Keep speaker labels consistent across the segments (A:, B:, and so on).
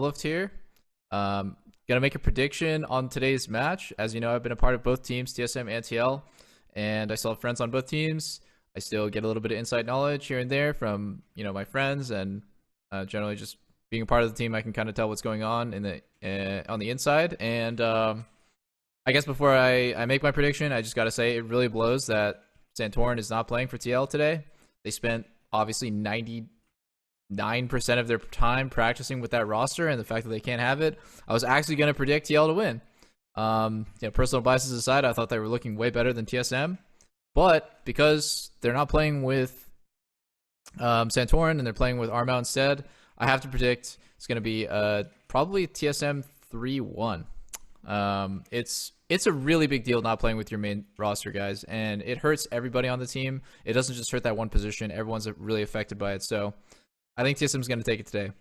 A: Doublelift here. Gonna make a prediction on today's match. As you know, I've been a part of both teams, TSM and TL, and I still have friends on both teams. I still get a little bit of inside knowledge here and there from my friends, and generally just being a part of the team, I can kind of tell what's going on in the on the inside. And I guess before I make my prediction, I just gotta say it really blows that Santorin is not playing for TL today. They spent obviously 99% of their time practicing with that roster, and the fact that they can't have it, I was actually going to predict TL to win. Personal biases aside, I thought they were looking way better than TSM, but because they're not playing with Santorin and they're playing with Armao instead, I have to predict it's going to be probably TSM 3-1. It's a really big deal not playing with your main roster, guys, and it hurts everybody on the team. It doesn't just hurt that one position. Everyone's really affected by it, so I think TSM's going to take it today.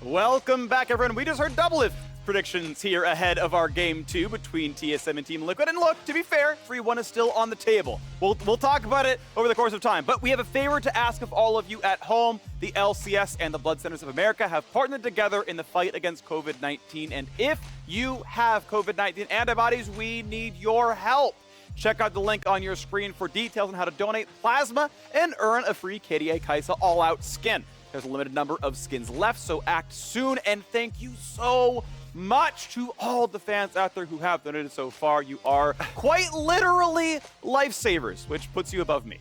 B: Welcome back, everyone. We just heard Doublelift predictions here ahead of our game 2 between TSM and Team Liquid. And look, to be fair, 3-1 is still on the table. We'll talk about it over the course of time. But we have a favor to ask of all of you at home. The LCS and the Blood Centers of America have partnered together in the fight against COVID-19. And if you have COVID-19 antibodies, we need your help. Check out the link on your screen for details on how to donate plasma and earn a free KDA Kaisa all-out skin. There's a limited number of skins left, so act soon. And thank you so much to all the fans out there who have donated so far. You are quite literally lifesavers, which puts you above me.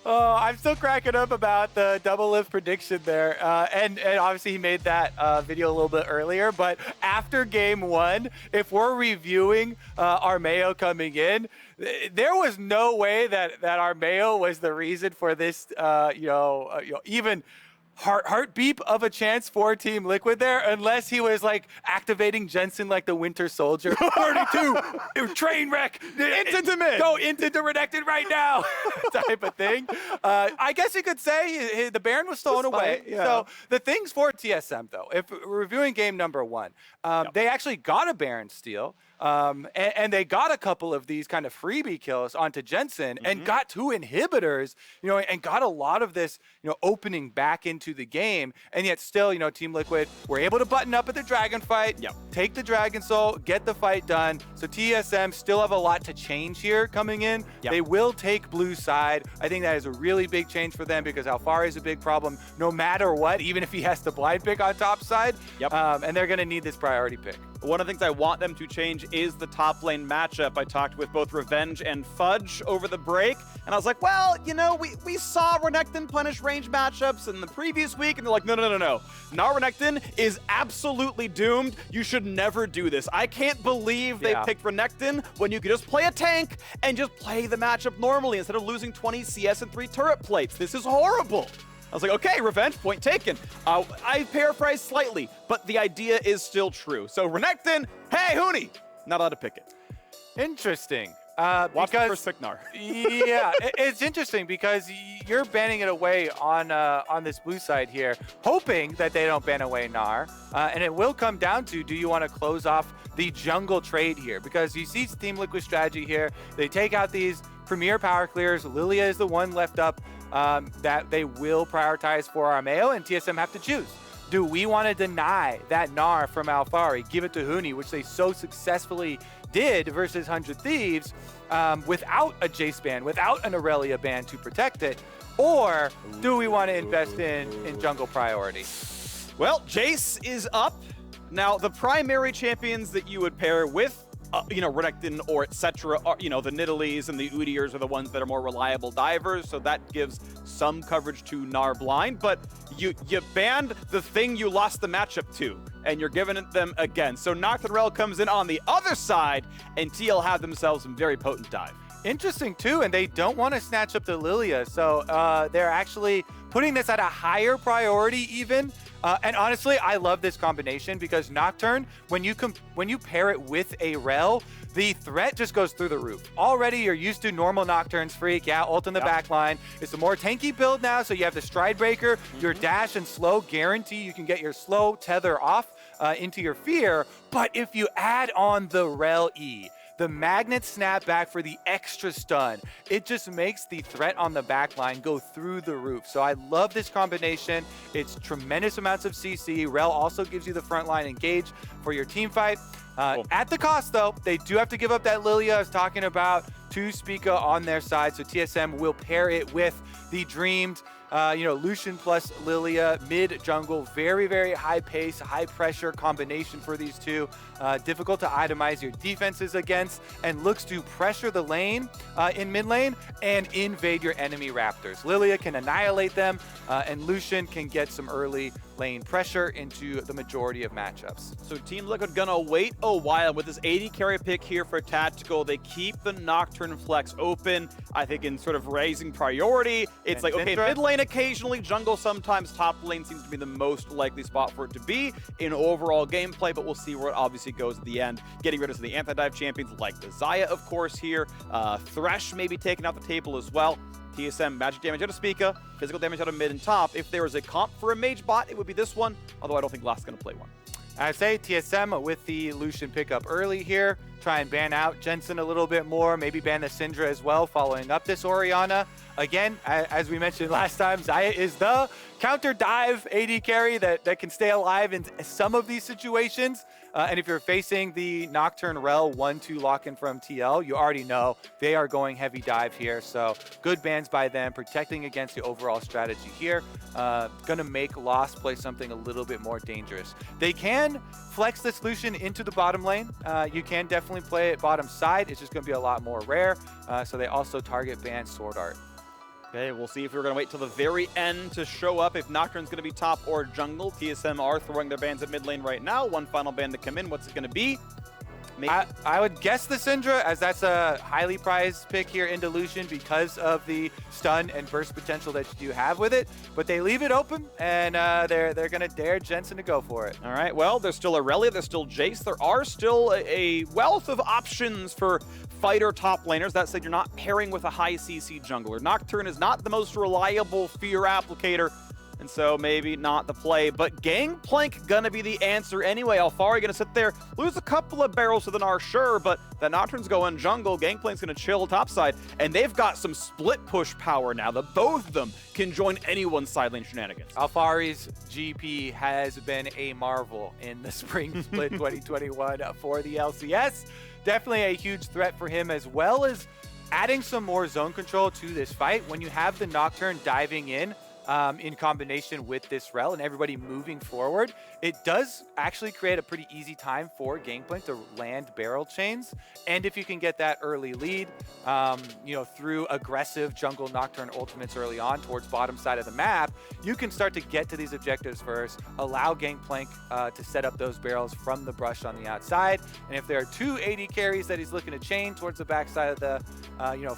C: Oh, I'm still cracking up about the Doublelift prediction there. And obviously he made that video a little bit earlier, but after game 1, if we're reviewing Armao coming in, there was no way that Armao was the reason for this, even heartbeat of a chance for Team Liquid there, unless he was like activating Jensen like the Winter Soldier. 32, train wreck,
B: Instant to mid.
C: Go into Redacted right now, type of thing. I guess you could say the Baron was stolen away.
B: Yeah.
C: So the things for TSM though, if we're reviewing game number 1, they actually got a Baron steal. And they got a couple of these kind of freebie kills onto Jensen and got 2 inhibitors, and got a lot of this, opening back into the game. And yet still, Team Liquid were able to button up at the Dragon fight, take the Dragon Soul, get the fight done. So TSM still have a lot to change here coming in. They will take blue side. I think that is a really big change for them because Alfari is a big problem no matter what, even if he has to blind pick on top side. And they're going to need this priority pick.
B: One of the things I want them to change is the top lane matchup. I talked with both Revenge and Fudge over the break, and I was like, well, we saw Renekton punish range matchups in the previous week, and they're like, no. Now Renekton is absolutely doomed. You should never do this. I can't believe they picked Renekton when you could just play a tank and just play the matchup normally instead of losing 20 CS and 3 turret plates. This is horrible. I was like, okay, Revenge, point taken. I paraphrased slightly, but the idea is still true. So Renekton, hey, Huni, not allowed to pick it.
C: Interesting.
B: Watch the first pick, Gnar.
C: Yeah, it's interesting because you're banning it away on this blue side here, hoping that they don't ban away Gnar. And it will come down to, do you want to close off the jungle trade here? Because you see Team Liquid strategy here. They take out these premier power clears. Lilia is the one left up that they will prioritize for Armao, and TSM have to choose. Do we want to deny that Gnar from Alfari, give it to Huni, which they so successfully did versus 100 Thieves, without a Jace ban, without an Aurelia ban to protect it? Or do we want to invest in jungle priority?
B: Well, Jace is up. Now, the primary champions that you would pair with Renekton or etc. The Nidalees and the Udyrs are the ones that are more reliable divers, so that gives some coverage to Gnar blind, but you banned the thing you lost the matchup to, and you're giving it them again. So Nocturne comes in on the other side, and TL have themselves some very potent dive.
C: Interesting too, and they don't want to snatch up the Lilia, so they're actually putting this at a higher priority even. And honestly, I love this combination because Nocturne, when you pair it with a Rel, the threat just goes through the roof. Already, you're used to normal Nocturne's freak, ult in the back line. It's a more tanky build now, so you have the Stride Breaker, your dash and slow guarantee you can get your slow tether off into your fear. But if you add on the Rel E, the magnet snap back for the extra stun. It just makes the threat on the back line go through the roof. So I love this combination. It's tremendous amounts of CC. Rel also gives you the front line engage for your team fight.
B: Cool.
C: At the cost, though, they do have to give up that Lilia I was talking about to Spica on their side. So TSM will pair it with the dreamed Lucian plus Lilia, mid jungle, very, very high pace, high pressure combination for these two. Difficult to itemize your defenses against, and looks to pressure the lane in mid lane and invade your enemy Raptors. Lilia can annihilate them, and Lucian can get some early lane pressure into the majority of matchups.
B: So Team Liquid gonna wait a while with this AD carry pick here for Tactical. They keep the Nocturne flex open, I think in sort of raising priority. It's like, okay, mid lane occasionally, jungle sometimes, top lane seems to be the most likely spot for it to be in overall gameplay, but we'll see where it obviously goes at the end. Getting rid of the anti-dive champions like the Xayah, of course, here. Thresh may be taken off the table as well. TSM, magic damage out of Spica, physical damage out of mid and top. If there was a comp for a mage bot, it would be this one, although I don't think Last's going to play one.
C: I say TSM with the Lucian pickup early here. Try and ban out Jensen a little bit more, maybe ban the Syndra as well, following up this Orianna. Again, as we mentioned last time, Xayah is the counter dive AD carry that can stay alive in some of these situations. And if you're facing the Nocturne Rel 1-2 lock-in from TL, you already know they are going heavy dive here. So good bans by them, protecting against the overall strategy here. Gonna make Lost play something a little bit more dangerous. They can flex this Lucian into the bottom lane. You can definitely play it bottom side. It's just gonna be a lot more rare. So they also target ban Sword Art.
B: Okay, we'll see if we're going to wait till the very end to show up if Nocturne's going to be top or jungle. TSM are throwing their bans at mid lane right now. One final ban to come in. What's it going to be?
C: I would guess the Syndra, as that's a highly prized pick here into Lucian because of the stun and burst potential that you have with it. But they leave it open, and they're going to dare Jensen to go for it.
B: All right, well, there's still Aurelia, there's still Jace. There are still a wealth of options for fighter top laners. That said, you're not pairing with a high CC jungler. Nocturne is not the most reliable fear applicator, and so maybe not the play, but Gangplank gonna be the answer anyway. Alfari gonna sit there, lose a couple of barrels to the Gnar, sure, but the Nocturne's going jungle, Gangplank's gonna chill topside, and they've got some split push power now that both of them can join anyone's side lane shenanigans.
C: Alfari's GP has been a marvel in the Spring Split 2021 for the LCS. Definitely a huge threat for him, as well as adding some more zone control to this fight. When you have the Nocturne diving in combination with this Rel and everybody moving forward, it does actually create a pretty easy time for Gangplank to land barrel chains. And if you can get that early lead, through aggressive jungle Nocturne ultimates early on towards bottom side of the map, you can start to get to these objectives first, allow Gangplank to set up those barrels from the brush on the outside. And if there are two AD carries that he's looking to chain towards the backside of the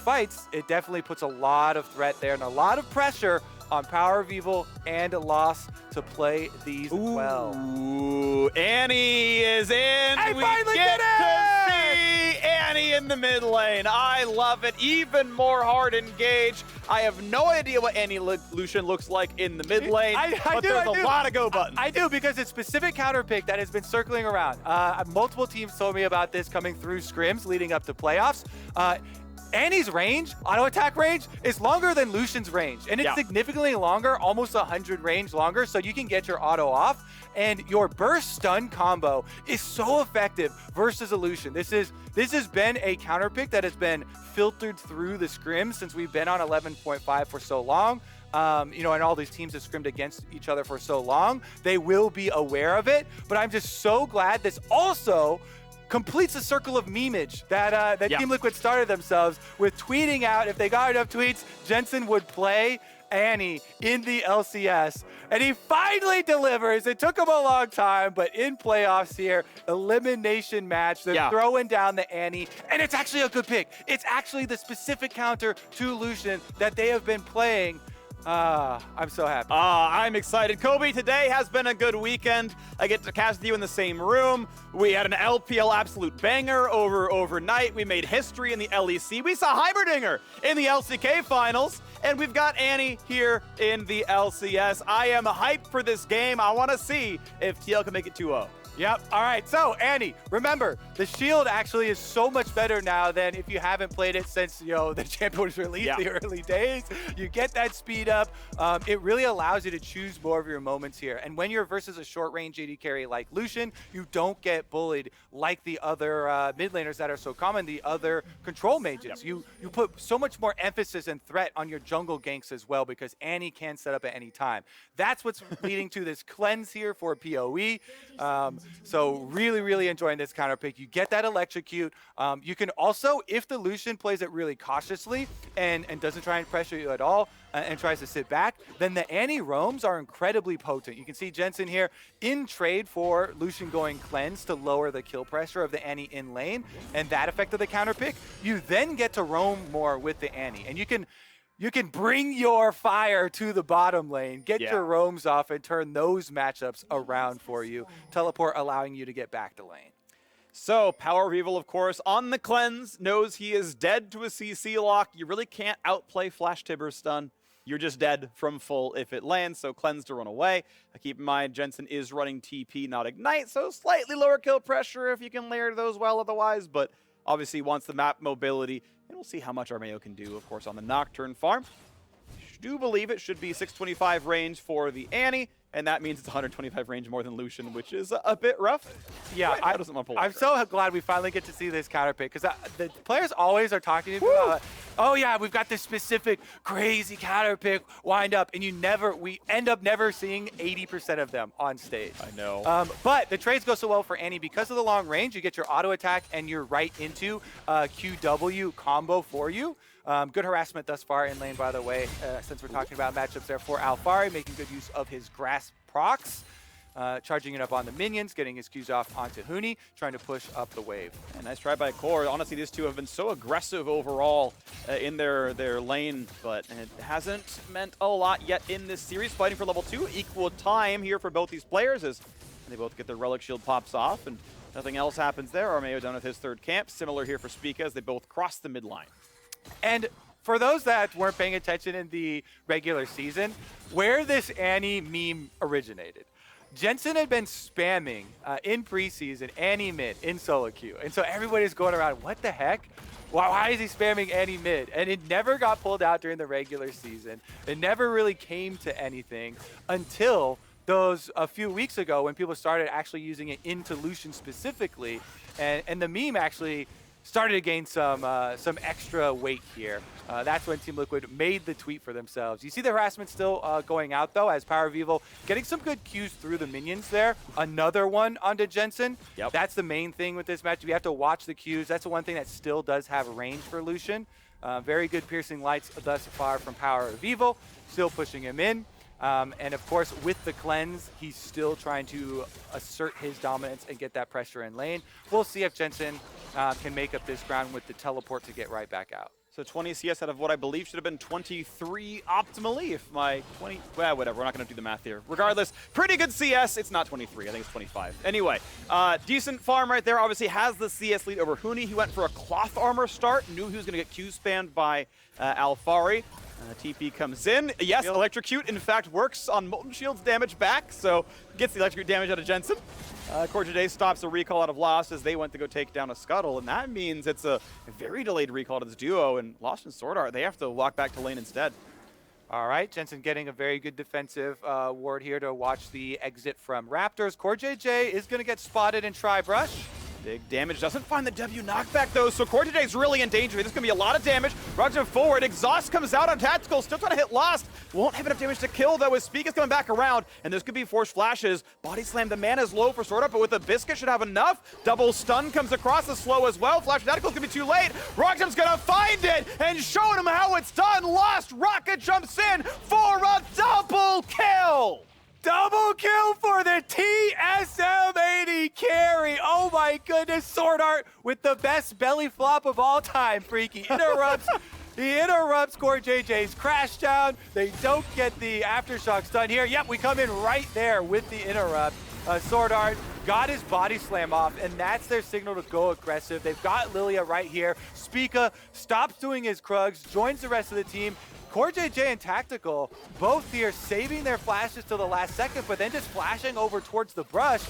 C: fights, it definitely puts a lot of threat there and a lot of pressure on Power of Evil and Lost to play these well.
B: Ooh, Annie is in.
C: I finally
B: get
C: did it!
B: to see Annie in the mid lane. I love it. Even more hard engaged. I have no idea what Annie Lucian looks like in the mid lane, but there's a lot of go buttons.
C: I do, because it's specific counter pick that has been circling around. Multiple teams told me about this coming through scrims leading up to playoffs. Annie's range, auto attack range, is longer than Lucian's range. And it's significantly longer, almost 100 range longer, so you can get your auto off. And your burst stun combo is so effective versus a Lucian. This has been a counter pick that has been filtered through the scrims since we've been on 11.5 for so long. And all these teams have scrimmed against each other for so long. They will be aware of it, but I'm just so glad this also completes the circle of memeage that Team Liquid started themselves with, tweeting out if they got enough tweets, Jensen would play Annie in the LCS. And he finally delivers. It took him a long time, but in playoffs here, elimination match, they're throwing down the Annie, and it's actually a good pick. It's actually the specific counter to Lucian that they have been playing. I'm so happy.
B: I'm excited. Kobe, today has been a good weekend. I get to cast with you in the same room. We had an LPL absolute banger overnight. We made history in the LEC. We saw Heimerdinger in the LCK finals. And we've got Annie here in the LCS. I am hyped for this game. I want to see if TL can make it 2-0.
C: Yep. All right. So, Annie, remember, the shield actually is so much better now than if you haven't played it since, the champion was released, the early days. You get that speed up. It really allows you to choose more of your moments here. And when you're versus a short-range AD carry like Lucian, you don't get bullied like the other mid laners that are so common, the other control mages. You put so much more emphasis and threat on your jungle ganks as well because Annie can set up at any time. That's what's leading to this cleanse here for PoE. So really enjoying this counter pick. You get that electrocute. You can also, if the Lucian plays it really cautiously and doesn't try and pressure you at all and tries to sit back, then the Annie roams are incredibly potent. You can see Jensen here in trade for Lucian going cleanse to lower the kill pressure of the Annie in lane, and that affected the counter pick. You then get to roam more with the Annie, and you can bring your fire to the bottom lane, get your roams off, and turn those matchups around for you. Teleport allowing you to get back to lane.
B: So, Power of Evil, of course, on the cleanse, knows he is dead to a CC lock. You really can't outplay Flash Tibber's stun. You're just dead from full if it lands, so cleanse to run away. Keep in mind, Jensen is running TP, not Ignite, so slightly lower kill pressure if you can layer those well otherwise, but obviously wants the map mobility. And we'll see how much Armeo can do, of course, on the Nocturne farm. I do believe it should be 625 range for the Annie, and that means it's 125 range more than Lucian, which is a bit rough.
C: Yeah, I'm so glad we finally get to see this counter pick, because the players always are talking to me about, oh yeah, we've got this specific crazy counter pick wind up, and we end up never seeing 80% of them on stage.
B: I know.
C: But the trades go so well for Annie because of the long range. You get your auto attack, and you're right into QW combo for you. Good harassment thus far in lane, by the way, since we're talking about matchups there for Alphari, making good use of his grass procs, charging it up on the minions, getting his Qs off onto Huni, trying to push up the wave.
B: And nice try by Core. Honestly, these two have been so aggressive overall in their lane, but it hasn't meant a lot yet in this series. Fighting for level 2, equal time here for both these players as they both get their Relic Shield pops off, and nothing else happens there. Armeo done with his third camp. Similar here for Spica as they both cross the mid line.
C: And for those that weren't paying attention in the regular season, where this Annie meme originated, Jensen had been spamming in preseason Annie mid in solo queue. And so everybody's going around, what the heck? Why is he spamming Annie mid? And it never got pulled out during the regular season. It never really came to anything until a few weeks ago when people started actually using it into Lucian specifically. And the meme actually started to gain some extra weight here. That's when Team Liquid made the tweet for themselves. You see the harassment still going out, though, as Power of Evil getting some good Qs through the minions there. Another one onto Jensen.
B: Yep. That's
C: the main thing with this match. You have to watch the Qs. That's the one thing that still does have range for Lucian. Very good piercing lights thus far from Power of Evil. Still pushing him in. And of course, with the cleanse, he's still trying to assert his dominance and get that pressure in lane. We'll see if Jensen can make up this ground with the teleport to get right back out.
B: So 20 CS out of what I believe should have been 23 optimally. If my 20, well, whatever, we're not going to do the math here. Regardless, pretty good CS. It's not 23, I think it's 25. Anyway, decent farm right there. Obviously has the CS lead over Huni. He went for a cloth armor start, knew he was going to get Q spammed by Alphari. TP comes in. Yes, Electrocute, in fact, works on Molten Shield's damage back, so gets the Electrocute damage out of Jensen. Corjay stops a recall out of Lost as they went to go take down a Scuttle, and that means it's a very delayed recall to this duo, and Lost and Sword Art, they have to walk back to lane instead.
C: All right, Jensen getting a very good defensive ward here to watch the exit from Raptors. Corjay is going to get spotted and try brush.
B: Big damage, doesn't find the W knockback though, so Corjay is really in danger. This is going to be a lot of damage. Runs him forward, Exhaust comes out on Tactical, still trying to hit Lost. Won't have enough damage to kill though, as Speak is coming back around, and this could be forced flashes. Body Slam, the mana's low for Sword Art, but with a Biscuit should have enough. Double stun comes across the slow as well. Flash Tactical's going to be too late. Rockjum's going to find it, and showing him how it's done. Lost, Rocket jumps in for a double kill!
C: Double kill for the TSM 80 carry. Oh my goodness, Sword Art with the best belly flop of all time, Freaky. Interrupts. He interrupts Corjay's crash down. They don't get the aftershocks done here. Yep, we come in right there with the interrupt. Sword Art got his body slam off, and that's their signal to go aggressive. They've got Lilia right here. Spica stops doing his Krugs, joins the rest of the team. Corjay and Tactical, both here saving their flashes till the last second, but then just flashing over towards the brush.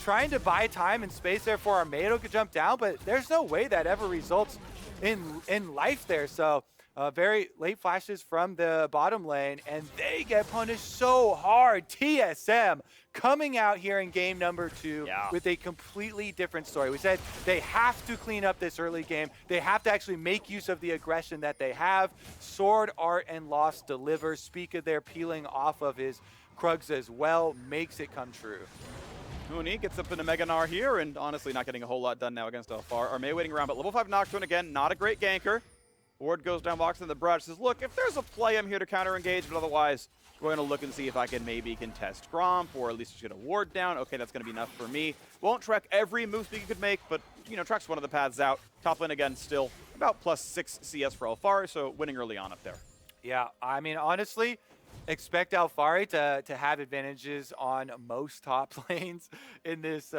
C: trying to buy time and space there for Armado to jump down, but there's no way that ever results in life there. So very late flashes from the bottom lane, and they get punished so hard. TSM coming out here in game number 2 with a completely different story. We said they have to clean up this early game. They have to actually make use of the aggression that they have. Sword, Art, and Lost delivers. Spica there peeling off of his Krugs as well, makes it come true.
B: Huni gets up into Mega Gnar here, and honestly not getting a whole lot done now against Alfar. Armé waiting around, but level 5 Nocturne again, not a great ganker. Ward goes down, walks in the brush, says, look, if there's a play, I'm here to counter-engage, but otherwise, we're going to look and see if I can maybe contest Gromp, or at least just get a ward down. Okay, that's going to be enough for me. Won't track every move speed you could make, but, you know, tracks one of the paths out. Top lane, again, still about +6 CS for Alfari, so winning early on up there.
C: Yeah, I mean, honestly, expect Alfari to have advantages on most top lanes in this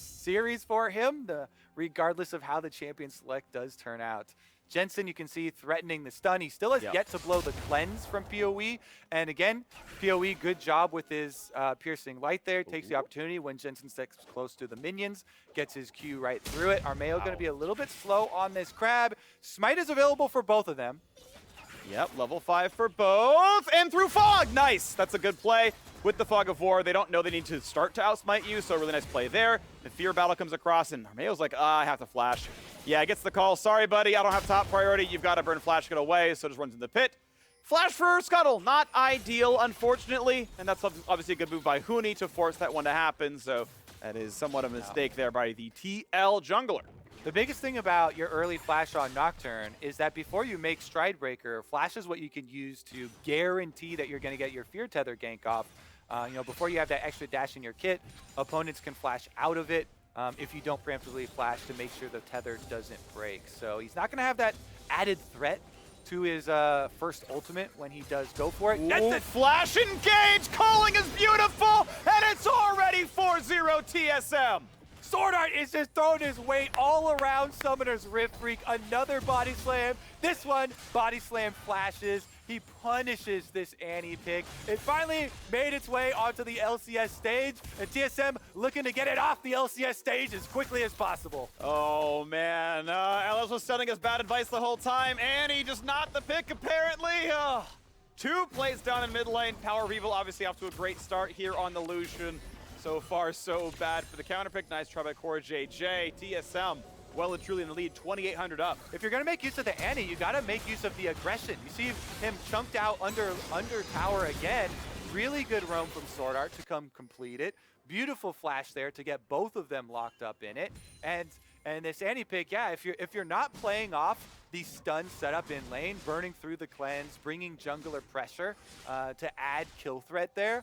C: series for him, regardless of how the champion select does turn out. Jensen, you can see threatening the stun. He still has yet to blow the cleanse from PoE. And again, PoE, good job with his piercing light there. Takes the opportunity when Jensen sticks close to the minions. Gets his Q right through it. Armeo going to be a little bit slow on this crab. Smite is available for both of them.
B: Yep, level 5 for both. And through Fog. Nice. That's a good play. With the Fog of War, they don't know they need to start to outsmite you, so really nice play there. The Fear Battle comes across, and Armeo's like, I have to flash. Yeah, gets the call. Sorry, buddy, I don't have top priority. You've got to burn flash, get away, so just runs in the pit. Flash for Scuttle, not ideal, unfortunately, and that's obviously a good move by Huni to force that one to happen, so that is somewhat of a mistake there by the TL jungler.
C: The biggest thing about your early flash on Nocturne is that before you make Stride Breaker, flash is what you can use to guarantee that you're going to get your Fear Tether gank off. You know, before you have that extra dash in your kit, opponents can flash out of it if you don't preemptively flash to make sure the tether doesn't break. So he's not going to have that added threat to his first ultimate when he does go for it.
B: That's it. Flash engage, calling is beautiful, and it's already 4-0 TSM.
C: Sword Art is just throwing his weight all around Summoner's Rift Freak. Another body slam. This one, body slam flashes. He punishes this Annie pick. It finally made its way onto the LCS stage, and TSM looking to get it off the LCS stage as quickly as possible.
B: Oh, man. LS was sending us bad advice the whole time. Annie just not the pick, apparently. 2 plays down in mid lane. Power Revel obviously off to a great start here on the Lucian. So far, so bad for the counter pick. Nice try by Core JJ. TSM well and truly in the lead, 2,800 up.
C: If you're going to make use of the Annie, you got to make use of the aggression. You see him chunked out under tower again. Really good roam from Sword Art to come complete it. Beautiful flash there to get both of them locked up in it. And this Annie pick, yeah, if you're not playing off the stun setup in lane, burning through the cleanse, bringing jungler pressure to add kill threat there,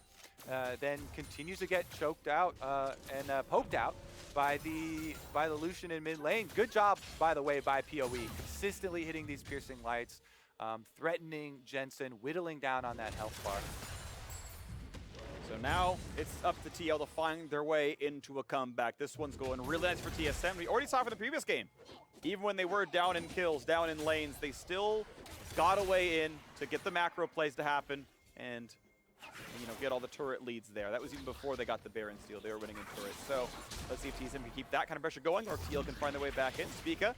C: then continues to get choked out and poked out by the Lucian in mid lane. Good job, by the way, by PoE, consistently hitting these piercing lights, threatening Jensen, whittling down on that health bar.
B: So now it's up to TL to find their way into a comeback. This one's going really nice for TSM. We already saw from the previous game. Even when they were down in kills, down in lanes, they still got a way in to get the macro plays to happen and, you know, get all the turret leads there. That was even before they got the Baron steal. They were winning in turrets. So let's see if TSM can keep that kind of pressure going or if TL can find their way back in. Spica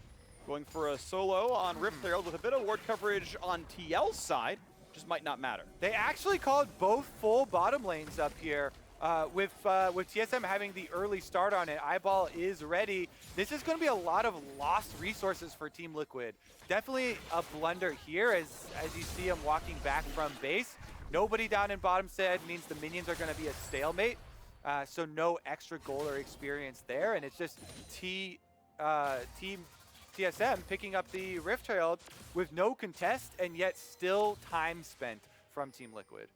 B: going for a solo on Rift Herald with a bit of ward coverage on TL's side. Just might not matter.
C: They actually called both full bottom lanes up here. With TSM having the early start on it, Eyeball is ready. This is going to be a lot of lost resources for Team Liquid. Definitely a blunder here as you see him walking back from base. Nobody down in bottom side means the minions are going to be a stalemate. So no extra goal or experience there. And it's just Team TSM picking up the Rift Herald with no contest and yet still time spent from Team Liquid.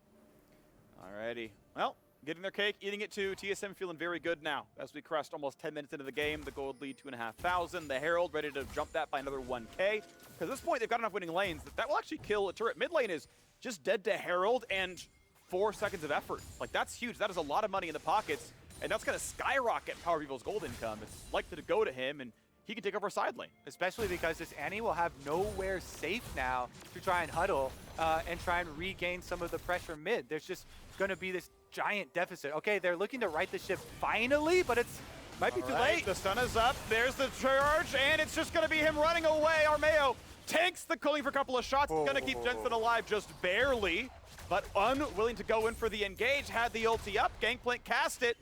B: Alrighty. Well, getting their cake, eating it too. TSM feeling very good now as we crest almost 10 minutes into the game. The gold lead 2,500. The Herald ready to jump that by another 1K. Because at this point, they've got enough winning lanes that will actually kill a turret. Mid lane is just dead to Herald and 4 seconds of effort. Like, that's huge. That is a lot of money in the pockets. And that's going to skyrocket Power Revel's gold income. It's likely to go to him, and he can take over side lane. Especially because this Annie will have nowhere safe now to try and huddle and try and regain some of the pressure mid. There's just going to be this
C: giant deficit. Okay, they're looking to right the ship finally, but it's might be too late.
B: The stun is up. There's the charge, and it's just going to be him running away. Armeo tanks the cooling for a couple of shots. It's going to keep Jensen alive just barely, but unwilling to go in for the engage. Had the ulti up. Gangplank cast it.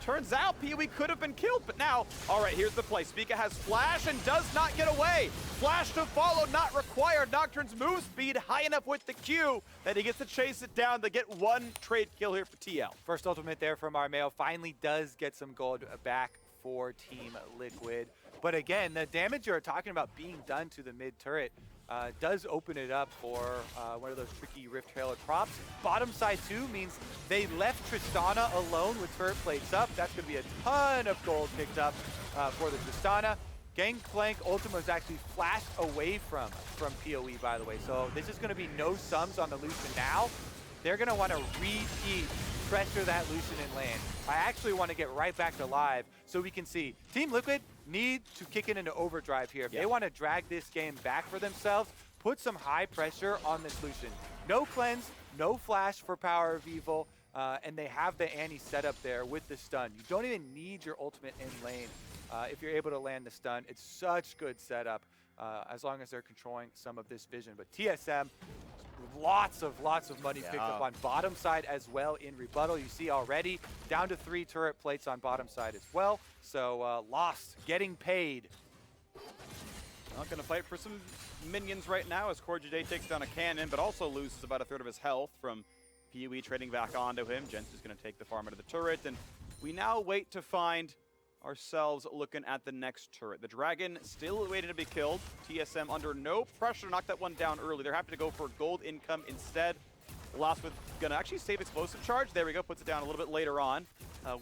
B: Turns out PoE could have been killed, but now, all right, here's the play. Spica has flash and does not get away. Flash to follow, not required. Nocturne's move speed high enough with the Q that he gets to chase it down to get one trade kill here for TL.
C: First ultimate there from Armeo finally does get some gold back for Team Liquid. But again, the damage you're talking about being done to the mid turret does open it up for one of those tricky Rift Trailer props. Bottom side too means they left Tristana alone with turret plates up. That's going to be a ton of gold picked up for the Tristana. Gangplank Ultima is actually flashed away from PoE, by the way. So this is going to be no sums on the Lucian now. They're going to want to repeat pressure that Lucian in lane. I actually want to get right back to live so we can see Team Liquid need to kick it into overdrive here. If they want to drag this game back for themselves, put some high pressure on this Lucian. No cleanse, no flash for Power of Evil, and they have the Annie set up there with the stun. You don't even need your ultimate in lane if you're able to land the stun. It's such good setup as long as they're controlling some of this vision. But TSM, lots of money picked up on bottom side as well in rebuttal. You see already down to 3 turret plates on bottom side as well. So Lost getting paid.
B: Not going to fight for some minions right now as Corjade takes down a cannon, but also loses about 1/3 of his health from PoE trading back onto him. Jens is going to take the farm out of the turret, and we now wait to find ourselves looking at the next turret. The Dragon still waiting to be killed. TSM under no pressure to knock that one down early. They're happy to go for gold income instead. Lost with gonna actually save explosive charge. There we go, puts it down a little bit later on.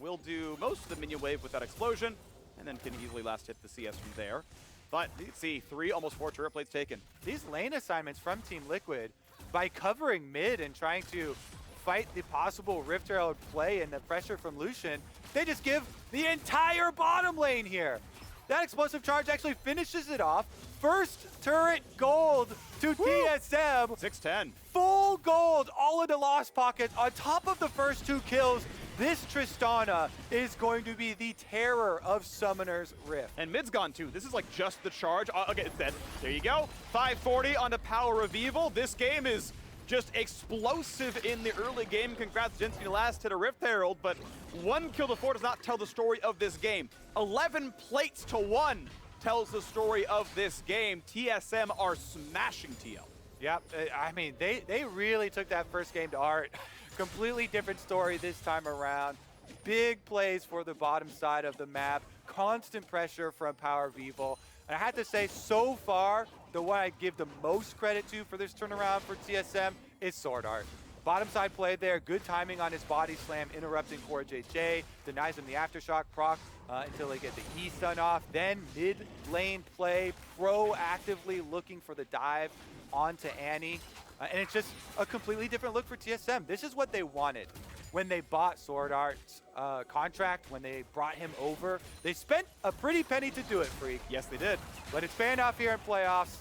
B: We'll do most of the minion wave with that explosion, and then can easily last hit the CS from there. But you can see 3, almost 4 turret plates taken.
C: These lane assignments from Team Liquid, by covering mid and trying to fight the possible Rift Herald play and the pressure from Lucian, they just give the entire bottom lane here. That explosive charge actually finishes it off. First turret gold to TSM.
B: 610.
C: Full gold, all into Lost pockets. On top of the first 2 kills, this Tristana is going to be the terror of Summoner's Rift.
B: And mid's gone too. This is like just the charge. Okay, it's dead. There you go. 540 onto Power of Evil. This game is just explosive in the early game. Congrats, Jensen, last hit a Rift Herald, but 1 kill to 4 does not tell the story of this game. 11 plates to 1 tells the story of this game. TSM are smashing TL.
C: Yep, I mean, they really took that first game to heart. Completely different story this time around. Big plays for the bottom side of the map. Constant pressure from Power of Evil. And I have to say, so far, the one I give the most credit to for this turnaround for TSM is Sword Art. Bottom side play there, good timing on his body slam, interrupting CoreJJ, denies him the aftershock proc until they get the E-stun off. Then mid lane play, proactively looking for the dive onto Annie. And it's just a completely different look for TSM. This is what they wanted when they bought Sword Art's contract, when they brought him over. They spent a pretty penny to do it, Freak.
B: Yes, they did.
C: But it's paying off here in playoffs.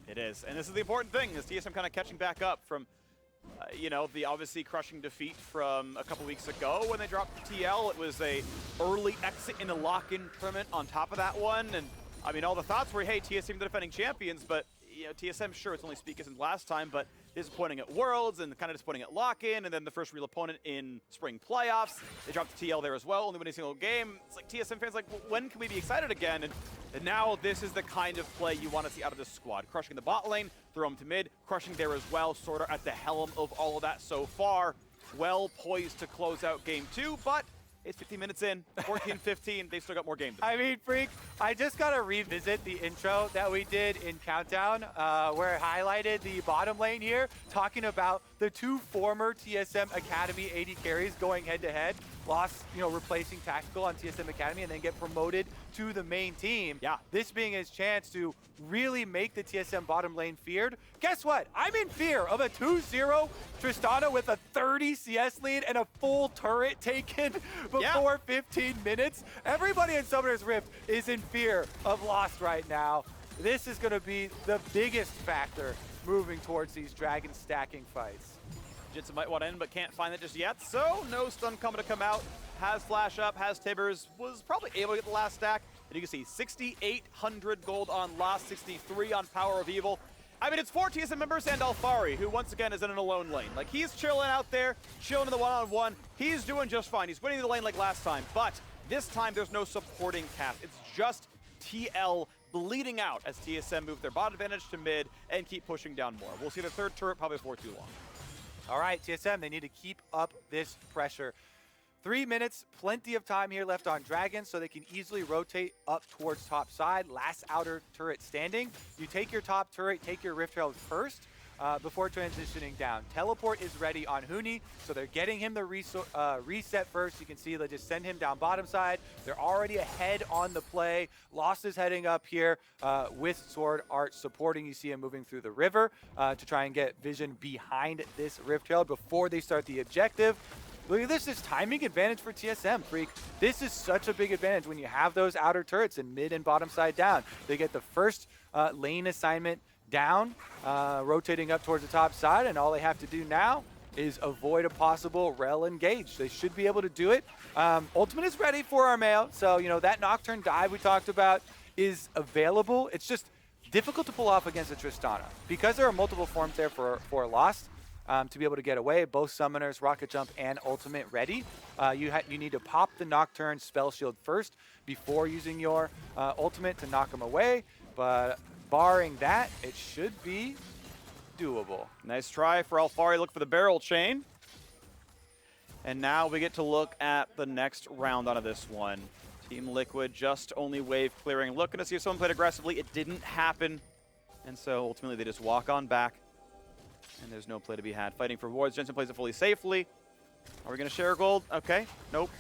B: It is. And this is the important thing, is TSM kind of catching back up from, you know, the obviously crushing defeat from a couple weeks ago when they dropped TL. It was a early exit in a lock-in tournament on top of that one. And, I mean, all the thoughts were, hey, TSM the defending champions, but you know, TSM, sure, it's only Spica since last time, but disappointing at Worlds and kind of disappointing at lock-in, and then the first real opponent in spring playoffs. They dropped the TL there as well, only winning a single game. It's like TSM fans like, well, when can we be excited again? And now this is the kind of play you want to see out of this squad. Crushing the bot lane, throw them to mid, crushing there as well, sort of at the helm of all of that so far. Well poised to close out game 2, but it's 15 minutes in, 14-15, they've still got more game.
C: I mean, Freak, I just got to revisit the intro that we did in Countdown, where it highlighted the bottom lane here, talking about the 2 former TSM Academy AD carries going head-to-head. Lost, you know, replacing Tactical on TSM Academy and then get promoted to the main team.
B: Yeah.
C: This being his chance to really make the TSM bottom lane feared. Guess what? I'm in fear of a 2-0 Tristana with a 30 CS lead and a full turret taken before 15 minutes. Everybody in Summoner's Rift is in fear of Lost right now. This is going to be the biggest factor moving towards these Dragon stacking fights.
B: Jitsu might want in, but can't find it just yet. So no stun coming to come out. Has flash up, has Tibbers, was probably able to get the last stack. And you can see 6,800 gold on Lost, 63 on Power of Evil. I mean, it's 4 TSM members and Alfari, who once again is in an alone lane. Like, he's chilling out there, chilling in the one-on-one. He's doing just fine. He's winning the lane like last time, but this time there's no supporting cast. It's just TL bleeding out as TSM move their bot advantage to mid and keep pushing down more. We'll see the third turret probably before too long.
C: All right, TSM, they need to keep up this pressure. 3 minutes, plenty of time here left on Dragon, so they can easily rotate up towards top side. Last outer turret standing. You take your top turret, take your Rift Herald first before transitioning down. Teleport is ready on Huni, so they're getting him the reset first. You can see they just send him down bottom side. They're already ahead on the play. Lost is heading up here with Sword Art supporting. You see him moving through the river to try and get vision behind this Rift Herald before they start the objective. Look at this timing advantage for TSM, Freak. This is such a big advantage when you have those outer turrets and mid and bottom side down. They get the first lane assignment down, rotating up towards the top side, and all they have to do now is avoid a possible rel engage. They should be able to do it. Ultimate is ready for Armeo, so you know that Nocturne dive we talked about is available. It's just difficult to pull off against a Tristana. Because there are multiple forms there for Lost, to be able to get away, both Summoners, Rocket Jump, and Ultimate ready. You need to pop the Nocturne Spell Shield first before using your Ultimate to knock them away, but barring that, it should be doable.
B: Nice try for Alfari. Look for the barrel chain. And now we get to look at the next round out of this one. Team Liquid just only wave clearing. Looking to see if someone played aggressively. It didn't happen. And so ultimately they just walk on back. And there's no play to be had. Fighting for wards. Jensen plays it fully safely. Are we going to share gold? Okay. Nope.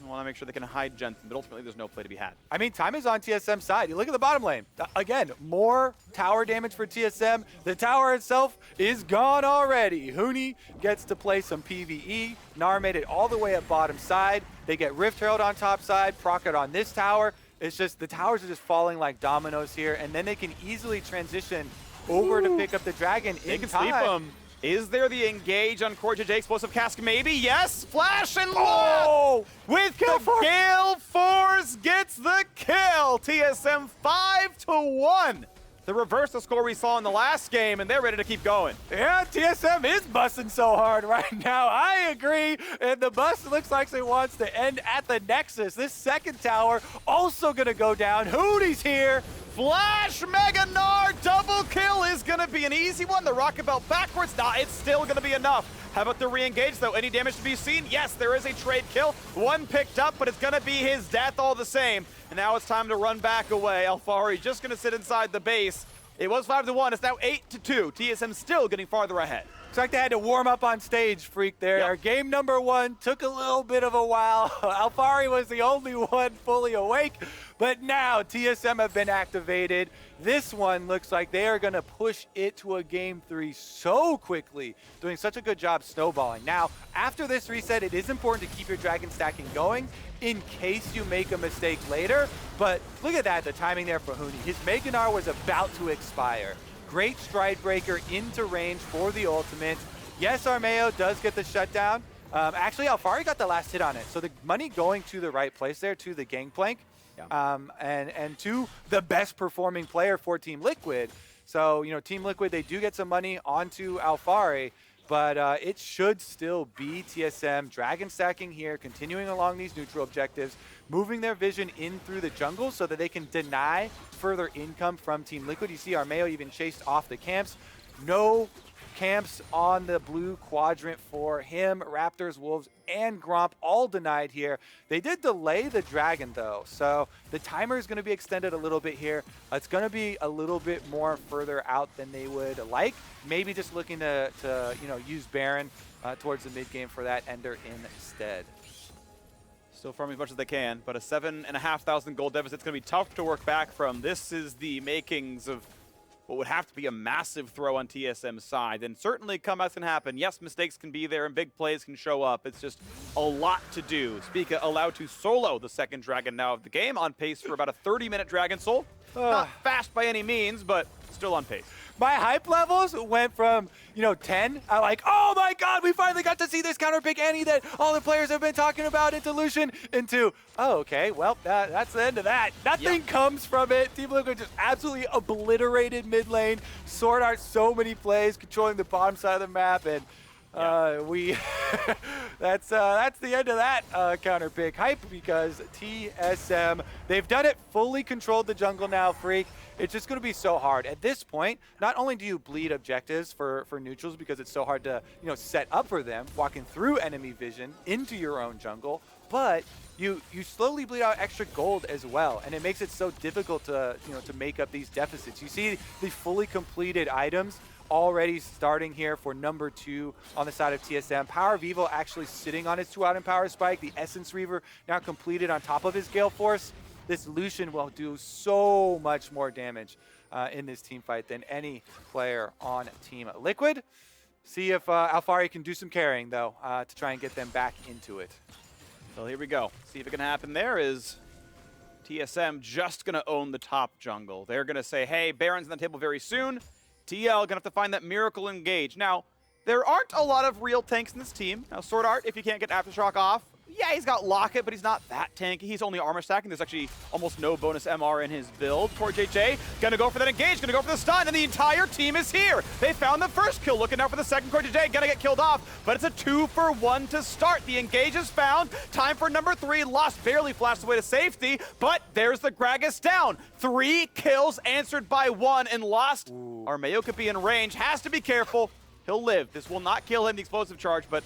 B: I want to make sure they can hide Jensen, but ultimately there's no play to be had.
C: I mean, time is on TSM's side. You look at the bottom lane. Again, more tower damage for TSM. The tower itself is gone already. Huni gets to play some PvE. Nar made it all the way up bottom side. They get Rift Herald on top side, Procket on this tower. It's just the towers are just falling like dominoes here, and then they can easily transition over to pick up the dragon
B: they
C: in
B: can
C: time.
B: Sleep him. Is there the engage on Core JJ? Explosive Cask, maybe? Yes! Flash and oh! With the Gale Force gets the kill! TSM 5-1. The reverse the score we saw in the last game, and they're ready to keep going.
C: Yeah, TSM is busting so hard right now. I agree, and the bust looks like it wants to end at the Nexus. This second tower also going to go down. Hootie's here.
B: Flash Mega Gnar double kill is going to be an easy one. The rocket belt backwards. Nah, it's still going to be enough. How about the re-engage, though? Any damage to be seen? Yes, there is a trade kill. One picked up, but it's going to be his death all the same. And now it's time to run back away. Alfari just going to sit inside the base. It was 5-1. It's now 8-2. TSM still getting farther ahead.
C: Looks like they had to warm up on stage, Freak, there.
B: Yep.
C: Our game number one took a little bit of a while. Alfari was the only one fully awake, but now TSM have been activated. This one looks like they are going to push it to a game 3 so quickly, doing such a good job snowballing. Now, after this reset, it is important to keep your dragon stacking going in case you make a mistake later, but look at that, the timing there for Huni. His Mega Gnar was about to expire. Great stride breaker into range for the ultimate. Yes, Armeo does get the shutdown. Actually, Alfari got the last hit on it. So the money going to the right place there, to the Gangplank, and to the best performing player for Team Liquid. So, you know, Team Liquid, they do get some money onto Alfari, but it should still be TSM dragon stacking here, continuing along these neutral objectives, moving their vision in through the jungle so that they can deny further income from Team Liquid. You see Armeo even chased off the camps. No camps on the blue quadrant for him. Raptors, Wolves, and Gromp all denied here. They did delay the dragon though, so the timer is going to be extended a little bit here. It's going to be a little bit more further out than they would like. Maybe just looking to you know, use Baron towards the mid game for that ender instead.
B: Still farming as much as they can, but a 7,500 gold deficit is going to be tough to work back from. This is the makings of what would have to be a massive throw on TSM's side. And certainly comebacks can happen. Yes, mistakes can be there and big plays can show up. It's just a lot to do. Spica allowed to solo the second dragon now of the game, on pace for about a 30-minute Dragon Soul. Not fast by any means, but Still on pace.
C: My hype levels went from, 10, I like, oh my god, we finally got to see this counter pick Annie that all the players have been talking about into Lucian, into, oh, okay, well, that's the end of that. Nothing comes from it. Team Liquid just absolutely obliterated mid lane. Sword Art so many plays, controlling the bottom side of the map, and that's the end of that counter pick hype, because TSM, they've done it, fully controlled the jungle now, Freak. It's just going to be so hard. At this point, not only do you bleed objectives for neutrals because it's so hard to set up for them, walking through enemy vision into your own jungle, but you slowly bleed out extra gold as well, and it makes it so difficult to to make up these deficits. You see the fully completed items already starting here for number 2 on the side of TSM. Power of Evil actually sitting on his 2-item power spike. The Essence Reaver now completed on top of his Gale Force. This Lucian will do so much more damage in this team fight than any player on Team Liquid. See if Alfari can do some carrying, though, to try and get them back into it.
B: Well, here we go. See if it can happen. There is TSM just going to own the top jungle. They're going to say, hey, Baron's on the table very soon. TL going to have to find that miracle engage. Now, there aren't a lot of real tanks in this team. Now, Sword Art, if you can't get Aftershock off, yeah, he's got Locket, but he's not that tanky. He's only armor stacking. There's actually almost no bonus MR in his build. Poor JJ, gonna go for that engage, gonna go for the stun, and the entire team is here. They found the first kill, looking out for the second. Poor JJ gonna get killed off, but it's a 2-for-1 to start. The engage is found. Time for number 3. Lost barely flashed away to safety, but there's the Gragas down. 3 kills answered by 1, and Lost. Armeo could be in range, has to be careful. He'll live. This will not kill him, the explosive charge, but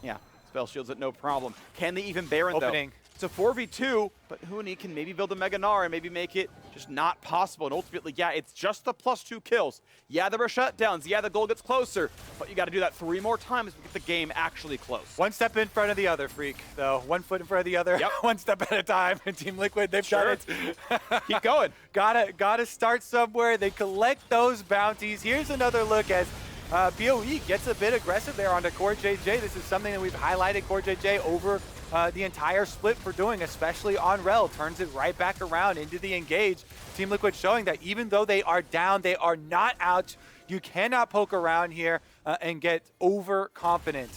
B: yeah. Spell shields it, no problem. Can they even Baron,
C: Opening.
B: though? It's a 4v2, but Huni can maybe build a Mega Gnar and maybe make it just not possible. And ultimately, yeah, it's just the +2 kills. Yeah, there are shutdowns. Yeah, the goal gets closer, but you got to do that 3 more times to get the game actually close.
C: One step in front of the other, Freak, though. 1 foot in front of the other, one step at a time. And Team Liquid, they've done it.
B: Keep going.
C: Gotta start somewhere. They collect those bounties. Here's another look as BOE gets a bit aggressive there onto Core JJ. This is something that we've highlighted Core JJ over the entire split for doing, especially on Rel. Turns it right back around into the engage. Team Liquid showing that even though they are down, they are not out. You cannot poke around here and get overconfident.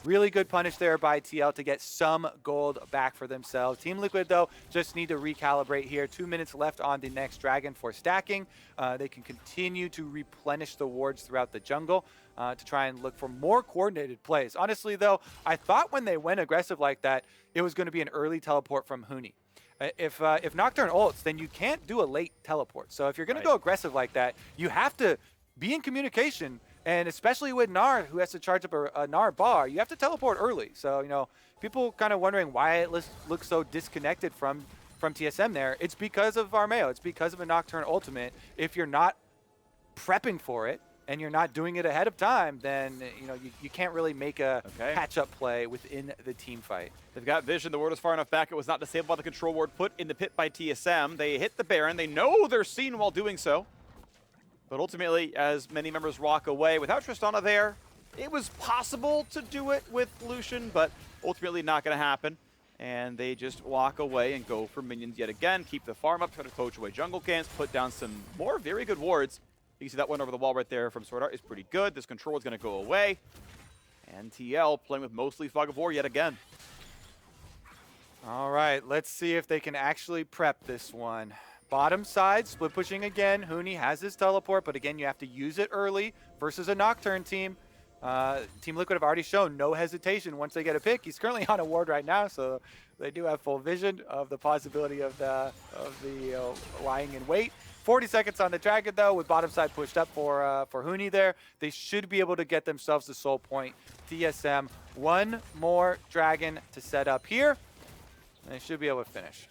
C: Really good punish there by TL to get some gold back for themselves. Team Liquid, though, just need to recalibrate here. 2 minutes left on the next dragon for stacking. They can continue to replenish the wards throughout the jungle to try and look for more coordinated plays. Honestly, though, I thought when they went aggressive like that, it was going to be an early teleport from Huni. If Nocturne ults, then you can't do a late teleport. So if you're going to go aggressive like that, you have to be in communication. And especially with Gnar, who has to charge up a Gnar bar, you have to teleport early. So, people kind of wondering why it looks so disconnected from TSM there. It's because of Armeo. It's because of a Nocturne ultimate. If you're not prepping for it and you're not doing it ahead of time, then, you can't really make a catch-up play within the team fight.
B: They've got vision. The ward was far enough back. It was not disabled by the control ward put in the pit by TSM. They hit the Baron. They know they're seen while doing so. But ultimately, as many members walk away, without Tristana there, it was possible to do it with Lucian, but ultimately not going to happen. And they just walk away and go for minions yet again, keep the farm up, try to poach away jungle camps, put down some more very good wards. You can see that one over the wall right there from Sword Art is pretty good. This control is going to go away. And TL playing with mostly Fog of War yet again.
C: All right, let's see if they can actually prep this one. Bottom side, split pushing again. Huni has his teleport, but again, you have to use it early versus a Nocturne team. Team Liquid have already shown no hesitation once they get a pick. He's currently on a ward right now, so they do have full vision of the possibility of the lying in wait. 40 seconds on the dragon, though, with bottom side pushed up for Huni there. They should be able to get themselves the soul point. TSM, one more dragon to set up here, and they should be able to finish.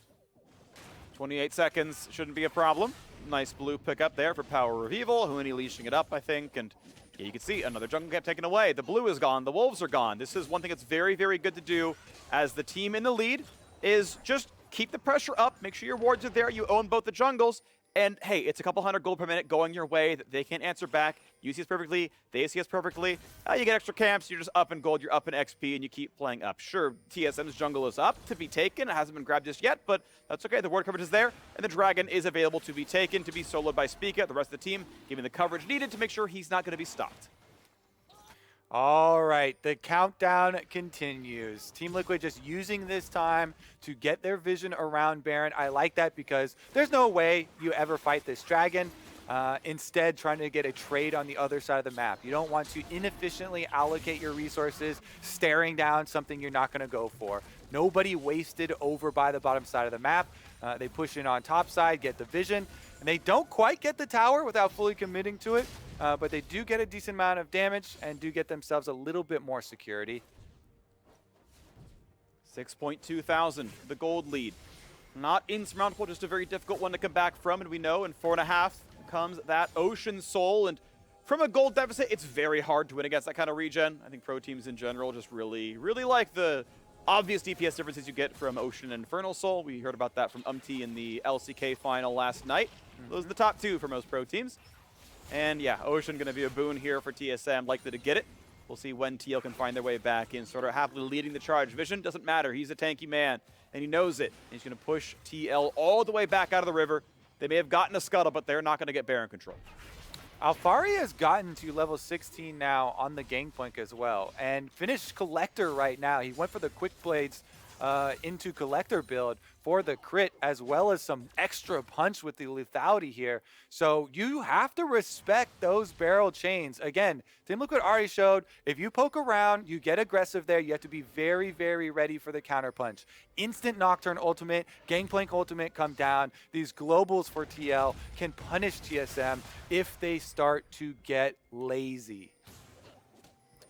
B: 28 seconds shouldn't be a problem. Nice blue pickup there for Power of Evil. Huni leashing it up, I think, and yeah, you can see another jungle camp taken away. The blue is gone. The wolves are gone. This is one thing that's very, very good to do as the team in the lead is just keep the pressure up. Make sure your wards are there. You own both the jungles. And hey, it's a couple hundred gold per minute going your way that they can't answer back. You see us perfectly, they see us perfectly. You get extra camps, you're just up in gold, you're up in XP, and you keep playing up. Sure, TSM's jungle is up to be taken. It hasn't been grabbed just yet, but that's okay. The ward coverage is there, and the dragon is available to be taken, to be soloed by Spica. The rest of the team giving the coverage needed to make sure he's not going to be stopped.
C: All right, the countdown continues. Team Liquid just using this time to get their vision around Baron. I like that because there's no way you ever fight this dragon. Instead, trying to get a trade on the other side of the map. You don't want to inefficiently allocate your resources, staring down something you're not going to go for. Nobody wasted over by the bottom side of the map. They push in on top side, get the vision, and they don't quite get the tower without fully committing to it. But they do get a decent amount of damage and do get themselves a little bit more security.
B: 6.2 thousand, the gold lead. Not insurmountable, just a very difficult one to come back from, and we know in 4.5 comes that Ocean Soul, and from a gold deficit, it's very hard to win against that kind of regen. I think pro teams in general just really like the obvious DPS differences you get from Ocean and Infernal Soul. We heard about that from Umti in the LCK final last night. Those are the top two for most pro teams. And yeah, Ocean going to be a boon here for TSM, likely to get it. We'll see when TL can find their way back in, sort of happily leading the charge. Vision doesn't matter. He's a tanky man, and he knows it. He's going to push TL all the way back out of the river. They may have gotten a scuttle, but they're not going to get Baron control.
C: Alfari has gotten to level 16 now on the Gangplank as well, and finished Collector right now. He went for the Quick Blades into Collector build for the crit, as well as some extra punch with the lethality here. So you have to respect those barrel chains. Again, Team Liquid already showed, if you poke around, you get aggressive there, you have to be very, very ready for the counter punch. Instant Nocturne ultimate, Gangplank ultimate come down. These globals for TL can punish TSM if they start to get lazy.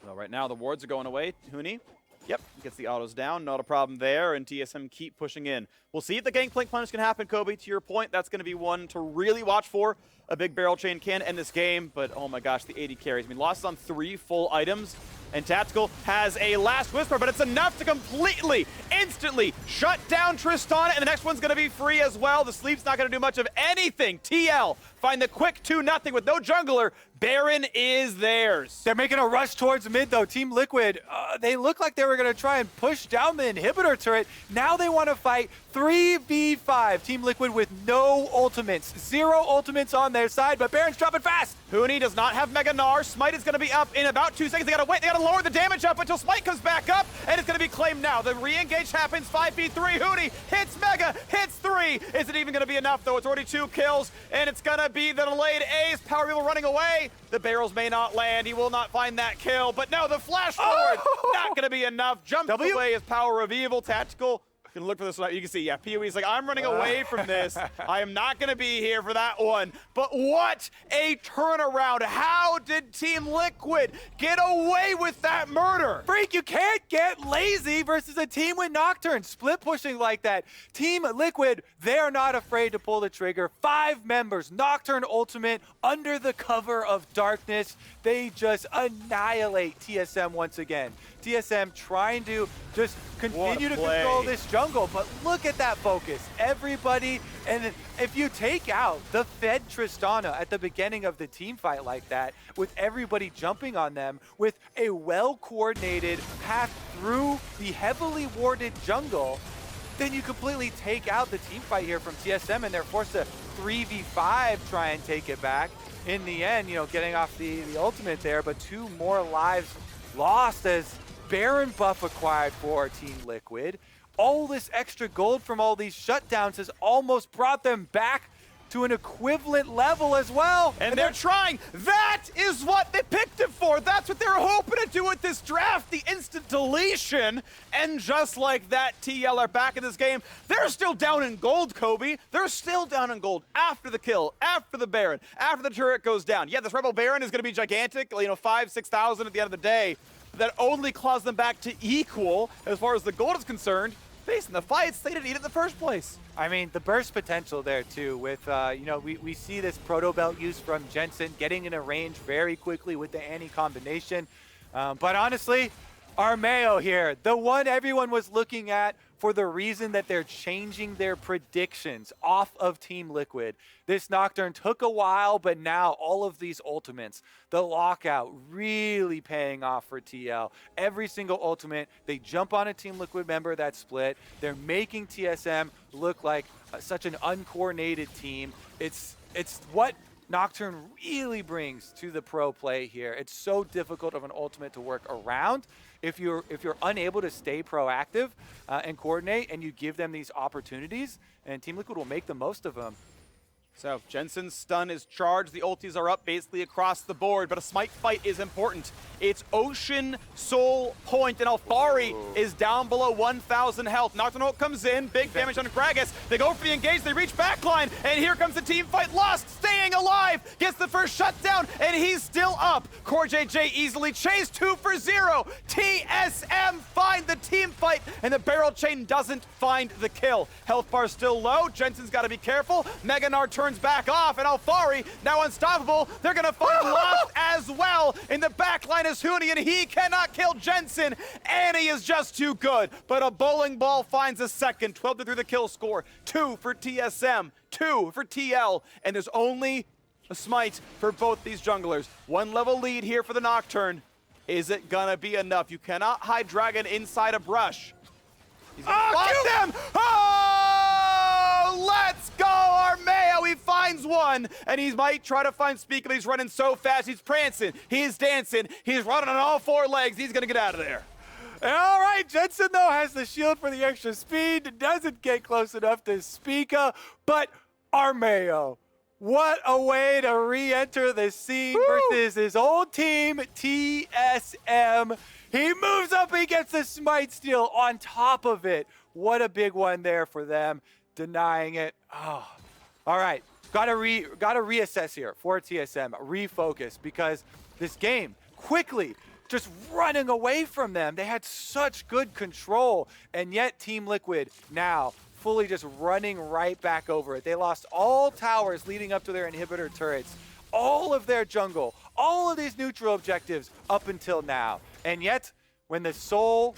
B: Well, right now the wards are going away. Huni, yep, gets the autos down, not a problem there, and TSM keep pushing in. We'll see if the Gangplank punish can happen, Kobe. To your point, that's going to be one to really watch for. A big barrel chain can end this game, but oh my gosh, the 80 carries. I mean, lost on 3 full items, and Tactical has a last whisper, but it's enough to completely, instantly shut down Tristana, and the next one's going to be free as well. The sleep's not going to do much of anything. TL find the quick 2-0 with no jungler. Baron is theirs.
C: They're making a rush towards mid, though. Team Liquid, they look like they were going to try and push down the inhibitor turret. Now they want to fight 3v5. Team Liquid with no ultimates. 0 ultimates on their side, but Baron's dropping fast.
B: Huni does not have Mega Gnar. Smite is going to be up in about 2 seconds. They got to wait. They got to lower the damage up until Smite comes back up, and it's going to be claimed now. The re-engage happens. 5v3. Huni hits Mega, hits 3. Is it even going to be enough, though? It's already 2 kills, and it's going to be the delayed A's. Power Evil running away. The barrels may not land. He will not find that kill, but no, the flash forward, not going to be enough. Jumps away as Power of Evil. Tactical. You can look for this one. You can see, yeah, PoE's like, I'm running away from this. I am not going to be here for that one. But what a turnaround. How did Team Liquid get away with that murder?
C: Freak, you can't get lazy versus a team with Nocturne. Split pushing like that. Team Liquid, they're not afraid to pull the trigger. 5 members, Nocturne ultimate, under the cover of darkness. They just annihilate TSM once again. TSM trying to just continue to control this jungle, but look at that focus. Everybody, and if you take out the fed Tristana at the beginning of the team fight like that, with everybody jumping on them, with a well-coordinated path through the heavily warded jungle, then you completely take out the team fight here from TSM, and they're forced to 3v5 try and take it back. In the end, you know, getting off the ultimate there, but 2 more lives lost as Baron buff acquired for Team Liquid. All this extra gold from all these shutdowns has almost brought them back to an equivalent level as well.
B: And they're trying. That is what they picked it for. That's what they were hoping to do with this draft, the instant deletion. And just like that, TL are back in this game. They're still down in gold, Kobe. They're still down in gold after the kill, after the Baron, after the turret goes down. Yeah, this Rebel Baron is going to be gigantic, you know, 5,000-6,000 at the end of the day. That only claws them back to equal as far as the gold is concerned. Facing the fights, they didn't need it in the first place.
C: I mean, the burst potential there too with, you know, we see this proto belt use from Jensen getting in a range very quickly with the Annie combination. But honestly, Armeo here, the one everyone was looking at for the reason that they're changing their predictions off of Team Liquid. This Nocturne took a while, but now all of these ultimates, the lockout really paying off for TL. Every single ultimate, they jump on a Team Liquid member that's split. They're making TSM look like such an uncoordinated team. It's what Nocturne really brings to the pro play here. It's so difficult of an ultimate to work around if you're unable to stay proactive and coordinate, and you give them these opportunities, and Team Liquid will make the most of them.
B: So Jensen's stun is charged. The ultis are up basically across the board, but a smite fight is important. It's Ocean, Soul, Point, and Alfari is down below 1,000 health. Nocturne ult comes in, big damage on Gragas. They go for the engage, they reach backline, and here comes the team fight. Lost, staying alive, gets the first shutdown, and he's still up. Core JJ easily chased 2 for 0. TSM find the team fight, and the barrel chain doesn't find the kill. Health bar still low. Jensen's got to be careful. Meganar turns back off, and Alfari now unstoppable. They're gonna find Lost as well. In the back line is Huni, and he cannot kill Jensen. Annie is just too good, but a bowling ball finds a second. 12-3 the kill score. 2 for TSM, 2 for TL, and there's only a smite for both these junglers. 1 level lead here for the Nocturne. Is it gonna be enough? You cannot hide Dragon inside a brush. He's gonna block them! Oh, let's go, Armeo! He finds one, and he might try to find Speak, but he's running so fast. He's prancing, he's dancing, he's running on all 4 legs. He's gonna get out of there.
C: All right, Jensen, though, has the shield for the extra speed. Doesn't get close enough to Spica, but Armeo, what a way to re-enter the scene versus his old team, TSM. He moves up, he gets the smite steal on top of it. What a big one there for them, denying it. Oh, all right, gotta reassess here for TSM, refocus, because this game quickly just running away from them. They had such good control, and yet Team Liquid now fully just running right back over it. They lost all towers leading up to their inhibitor turrets, all of their jungle, all of these neutral objectives up until now. And yet, when the soul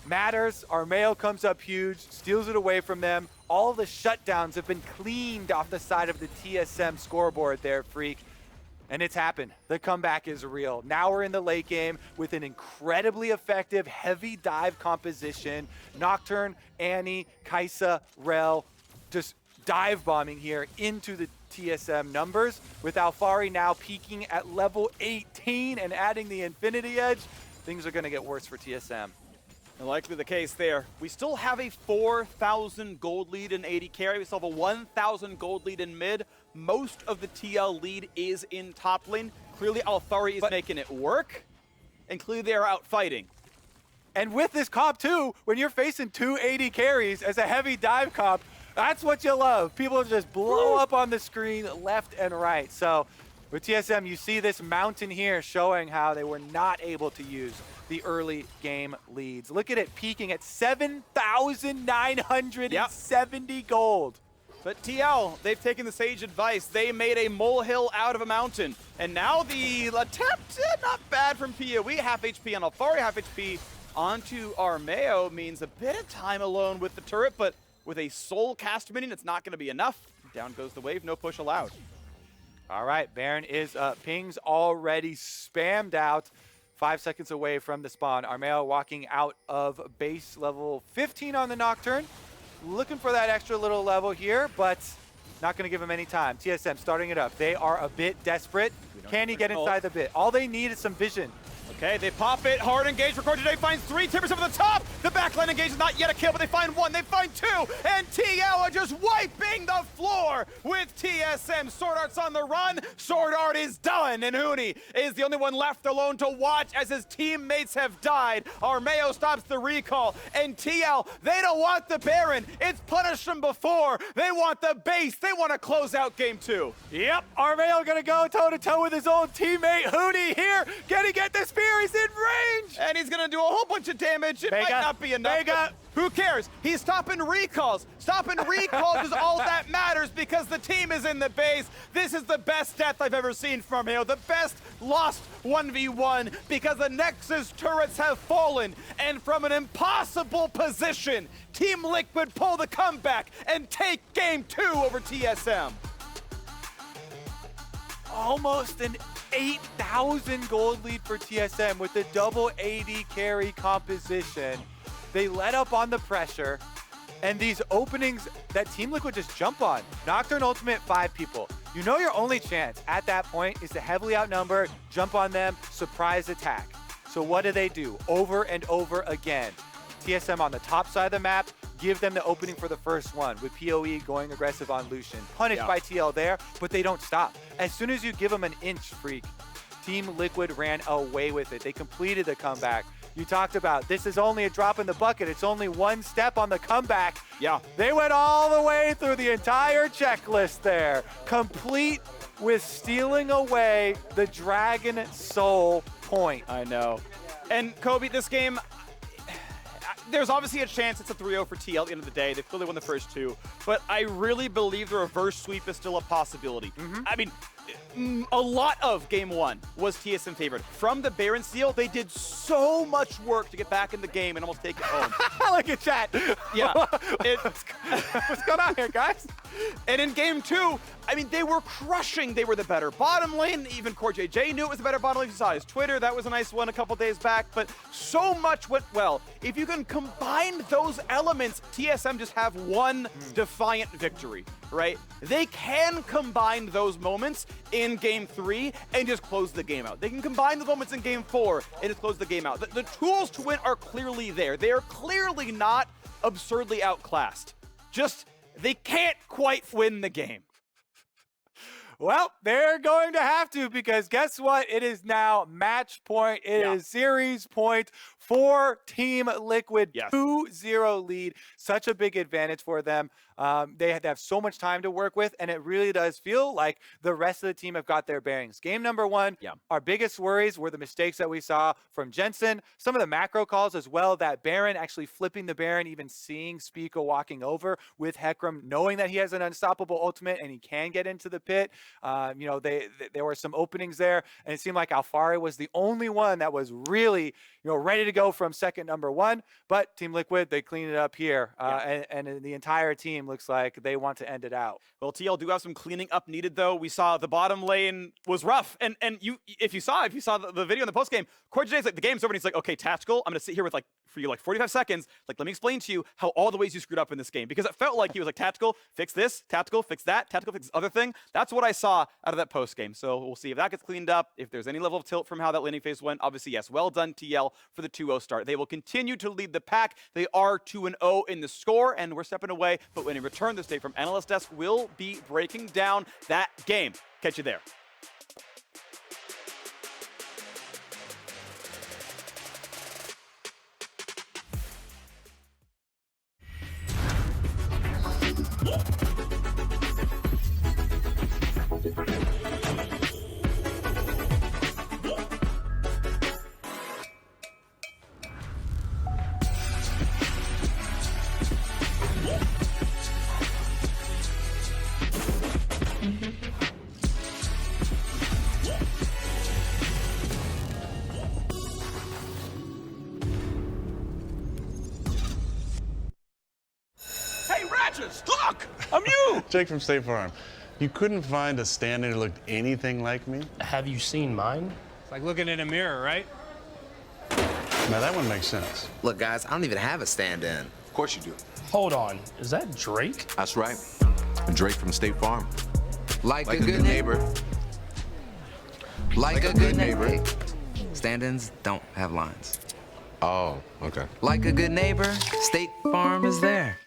C: matters, Armeo comes up huge, steals it away from them. All of the shutdowns have been cleaned off the side of the TSM scoreboard there, Freak. And it's happened. The comeback is real. Now we're in the late game with an incredibly effective heavy dive composition. Nocturne, Annie, Kaisa, Rel, just dive bombing here into the TSM numbers, with Alfari now peaking at level 18 and adding the Infinity Edge. Things are going to get worse for TSM.
B: And likely the case there. We still have a 4,000 gold lead in AD carry. We still have a 1,000 gold lead in mid. Most of the TL lead is in top lane. Clearly Alfari is making it work, and clearly they are out fighting.
C: And with this comp too, when you're facing 2 AD carries as a heavy dive comp, that's what you love. People just blow up on the screen left and right. So with TSM, you see this mountain here showing how they were not able to use the early game leads. Look at it peaking at 7,970 gold.
B: But TL, they've taken the sage advice. They made a molehill out of a mountain. And now the attempt, not bad from PoE. Half HP on Alfari, half HP onto Armeo means a bit of time alone with the turret, but with a soul cast minion, it's not going to be enough. Down goes the wave, no push allowed.
C: All right, Baron is up. Ping's already spammed out. 5 seconds away from the spawn. Armeo walking out of base level 15 on the Nocturne. Looking for that extra little level here, but not going to give him any time. TSM starting it up. They are a bit desperate. Can he get inside the bit? All they need is some vision.
B: Okay, they pop it. Hard engage. Record today finds 3 timbers over the top. The backline engage is not yet a kill, but they find 1. They find 2. And TL are just wiping the floor with TSM. Sword Art's on the run. Sword Art is done. And Huni is the only one left alone to watch as his teammates have died. Armeo stops the recall. And TL, they don't want the Baron. It's punished them before. They want the base. They want to close out game 2.
C: Yep, Armeo going to go toe-to-toe with his old teammate Huni here. Can he get the spear? He's in range!
B: And he's gonna do a whole bunch of damage. It might not be enough.
C: Mega,
B: Who cares? He's stopping recalls. Stopping recalls is all that matters because the team is in the base. This is the best death I've ever seen from Hale. The best lost 1v1 because the Nexus turrets have fallen. And from an impossible position, Team Liquid pull the comeback and take game 2 over TSM.
C: Almost an 8,000 gold lead for TSM with the double AD carry composition. They let up on the pressure, and these openings that Team Liquid just jump on. Nocturne ultimate, 5 people. You know your only chance at that point is to heavily outnumber, jump on them, surprise attack. So what do? Over and over again. TSM on the top side of the map, give them the opening for the first one with PoE going aggressive on Lucian. Punished by TL there, but they don't stop. As soon as you give them an inch, Freak, Team Liquid ran away with it. They completed the comeback. You talked about this is only a drop in the bucket. It's only one step on the comeback.
B: Yeah.
C: They went all the way through the entire checklist there, complete with stealing away the Dragon Soul point.
B: I know. And Kobe, this game, there's obviously a chance it's a 3-0 for TL at the end of the day. They clearly won the first 2, but I really believe the reverse sweep is still a possibility. I mean, a lot of game 1 was TSM favored. From the Baron steal, they did so much work to get back in the game and almost take it home.
C: Look at chat.
B: Yeah.
C: What's going on here, guys?
B: And in game 2, I mean, they were crushing. They were the better bottom lane. Even Core JJ knew it was the better bottom lane. You saw his Twitter. That was a nice one a couple days back. But so much went well. If you can combine those elements, TSM just have one defiant victory, right? They can combine those moments in game 3 and just close the game out. They can combine the moments in game 4 and just close the game out. The tools to win are clearly there. They are clearly not absurdly outclassed. Just, they can't quite win the game.
C: Well, they're going to have to because guess what? It is now match point. It is series point for Team Liquid. 2-0 lead. Such a big advantage for them. They have so much time to work with, and it really does feel like the rest of the team have got their bearings. Game number 1, our biggest worries were the mistakes that we saw from Jensen, some of the macro calls as well, that Baron actually flipping the Baron, even seeing Spico walking over with Hecarim, knowing that he has an unstoppable ultimate and he can get into the pit. You know, there were some openings there, and it seemed like Alfari was the only one that was really, you know, ready to go from second number 1. But Team Liquid, they cleaned it up here, and the entire team looks like they want to end it out.
B: Well, TL do have some cleaning up needed, though. We saw the bottom lane was rough, and if you saw the video in the post game, Core JJ's like, the game's over, and he's like, okay, tactical, I'm gonna sit here with for you 45 seconds, let me explain to you how all the ways you screwed up in this game, because it felt like he was like, tactical, fix this, tactical, fix that, tactical, fix this other thing. That's what I saw out of that post game. So we'll see if that gets cleaned up, if there's any level of tilt from how that laning phase went. Obviously, yes, well done TL for the 2-0 start. They will continue to lead the pack. They are 2-0 in the score, and we're stepping away, but when in return, this day from Analyst Desk will be breaking down that game. Catch you there.
D: Look! I'm you! Jake from State Farm. You couldn't find a stand-in who looked anything like me?
E: Have you seen mine?
F: It's like looking in a mirror, right?
D: Now that one makes sense.
G: Look, guys, I don't even have a stand-in.
H: Of course you do.
E: Hold on, is that Drake?
H: That's right. Drake from State Farm.
G: Like a good neighbor. Like a good neighbor. Stand-ins don't have lines.
H: Oh, okay.
G: Like a good neighbor, State Farm is there.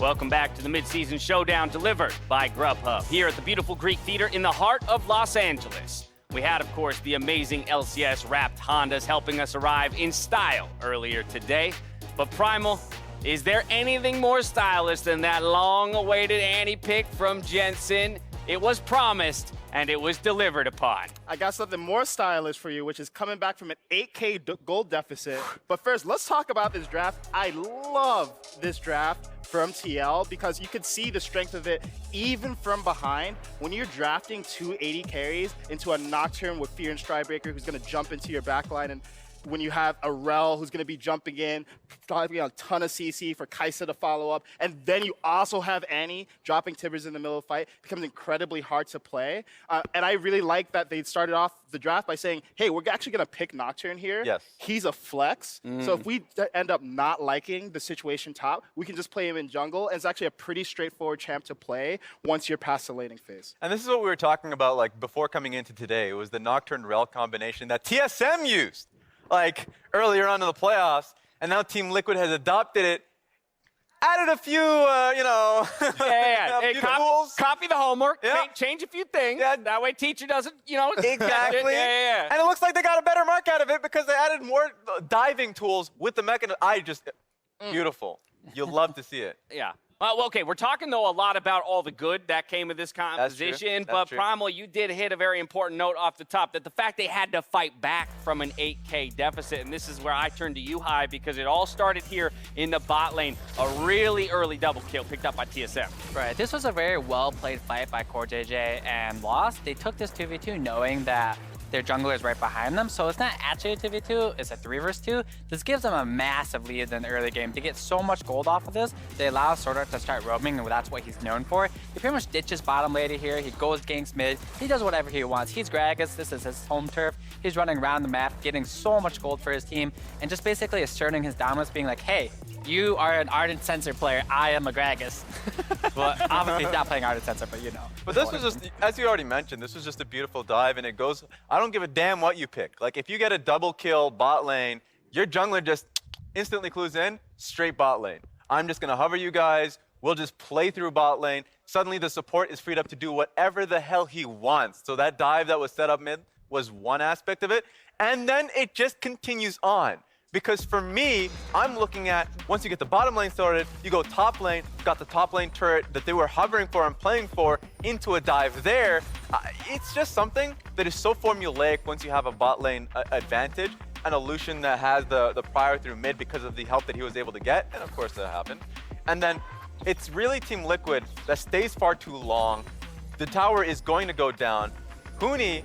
I: Welcome back to the Mid-Season Showdown delivered by Grubhub here at the beautiful Greek Theater in the heart of Los Angeles. We had, of course, the amazing LCS wrapped Hondas helping us arrive in style earlier today. But Primal, is there anything more stylish than that long-awaited anti-pick from Jensen? It was promised, and it was delivered upon.
J: I got something more stylish for you, which is coming back from an 8K gold deficit. But first, let's talk about this draft. I love this draft from TL because you could see the strength of it even from behind. When you're drafting 280 carries into a Nocturne with Fear and Stridebreaker who's going to jump into your backline, and when you have a Rel who's going to be jumping in, dropping a ton of CC for Kaisa to follow up, and then you also have Annie dropping Tibbers in the middle of the fight, it becomes incredibly hard to play. And I really like that they started off the draft by saying, hey, we're actually going to pick Nocturne here.
B: Yes.
J: He's a flex. So if we end up not liking the situation top, we can just play him in jungle, and it's actually a pretty straightforward champ to play once you're past the laning phase.
K: And this is what we were talking about like before coming into today. It was the Nocturne Rel combination that TSM used like earlier on in the playoffs, and now Team Liquid has adopted it, added a few,
I: Hey,
K: tools.
I: copy the homework,
K: Yeah.
I: change a few things.
K: Yeah.
I: That way teacher doesn't,
K: Exactly.
I: Yeah.
K: And it looks like they got a better mark out of it because they added more diving tools with the mechanism. Beautiful. You'll love to see it.
I: Yeah. Well, okay, we're talking, though, a lot about all the good that came of this
K: That's true.
I: composition,
K: That's
I: but
K: true.
I: Primal, you did hit a very important note off the top, that the fact they had to fight back from an 8K deficit, and this is where I turn to you, High, because it all started here in the bot lane, a really early double kill picked up by TSM.
L: Right, this was a very well-played fight by Core JJ and Lost. They took this 2v2 knowing that their jungler is right behind them, so it's not actually a 2v2, it's a 3 vs 2. This gives them a massive lead in the early game. To get so much gold off of this, they allow Swordart to start roaming, and that's what he's known for. He pretty much ditches bottom later here, he goes ganks mid, he does whatever he wants. He's Gragas, this is his home turf. He's running around the map, getting so much gold for his team, and just basically asserting his dominance, being like, hey, you are an Ardent Sensor player, I am a Gragas. Well, obviously he's not playing Ardent Sensor, but you know.
K: But this was just, as you already mentioned, this was just a beautiful dive, and it goes, I don't give a damn what you pick. Like, if you get a double kill bot lane, your jungler just instantly clues in, straight bot lane. I'm just going to hover you guys, we'll just play through bot lane. Suddenly the support is freed up to do whatever the hell he wants. So that dive that was set up mid was one aspect of it, and then it just continues on. Because for me, I'm looking at, once you get the bottom lane started, you go top lane, got the top lane turret that they were hovering for and playing for into a dive there. It's just something that is so formulaic once you have a bot lane advantage, and a Lucian that has the prior through mid because of the help that he was able to get, and of course that happened. And then it's really Team Liquid that stays far too long. The tower is going to go down. Huni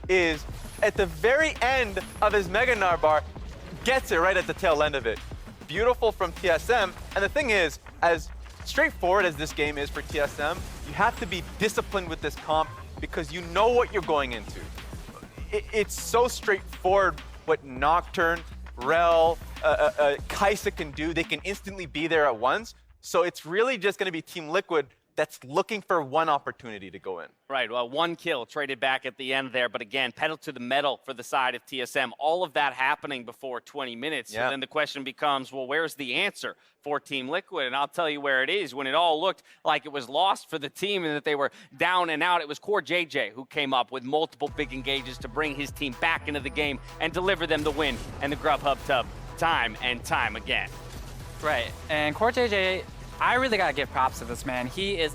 K: is at the very end of his Mega Narbar, gets it right at the tail end of it. Beautiful from TSM. And the thing is, as straightforward as this game is for TSM, you have to be disciplined with this comp because you know what you're going into. It's so straightforward what Nocturne, Rel, Kaisa can do. They can instantly be there at once. So it's really just going to be Team Liquid that's looking for one opportunity to go in.
I: Right, well, one kill traded back at the end there, but again, pedal to the metal for the side of TSM. All of that happening before 20 minutes.
K: Yeah.
I: So then the question becomes, well, where's the answer for Team Liquid? And I'll tell you where it is. When it all looked like it was lost for the team and that they were down and out, it was Core JJ who came up with multiple big engages to bring his team back into the game and deliver them the win and the Grubhub tub time and time again.
L: Right, and Core JJ, I really gotta give props to this man. He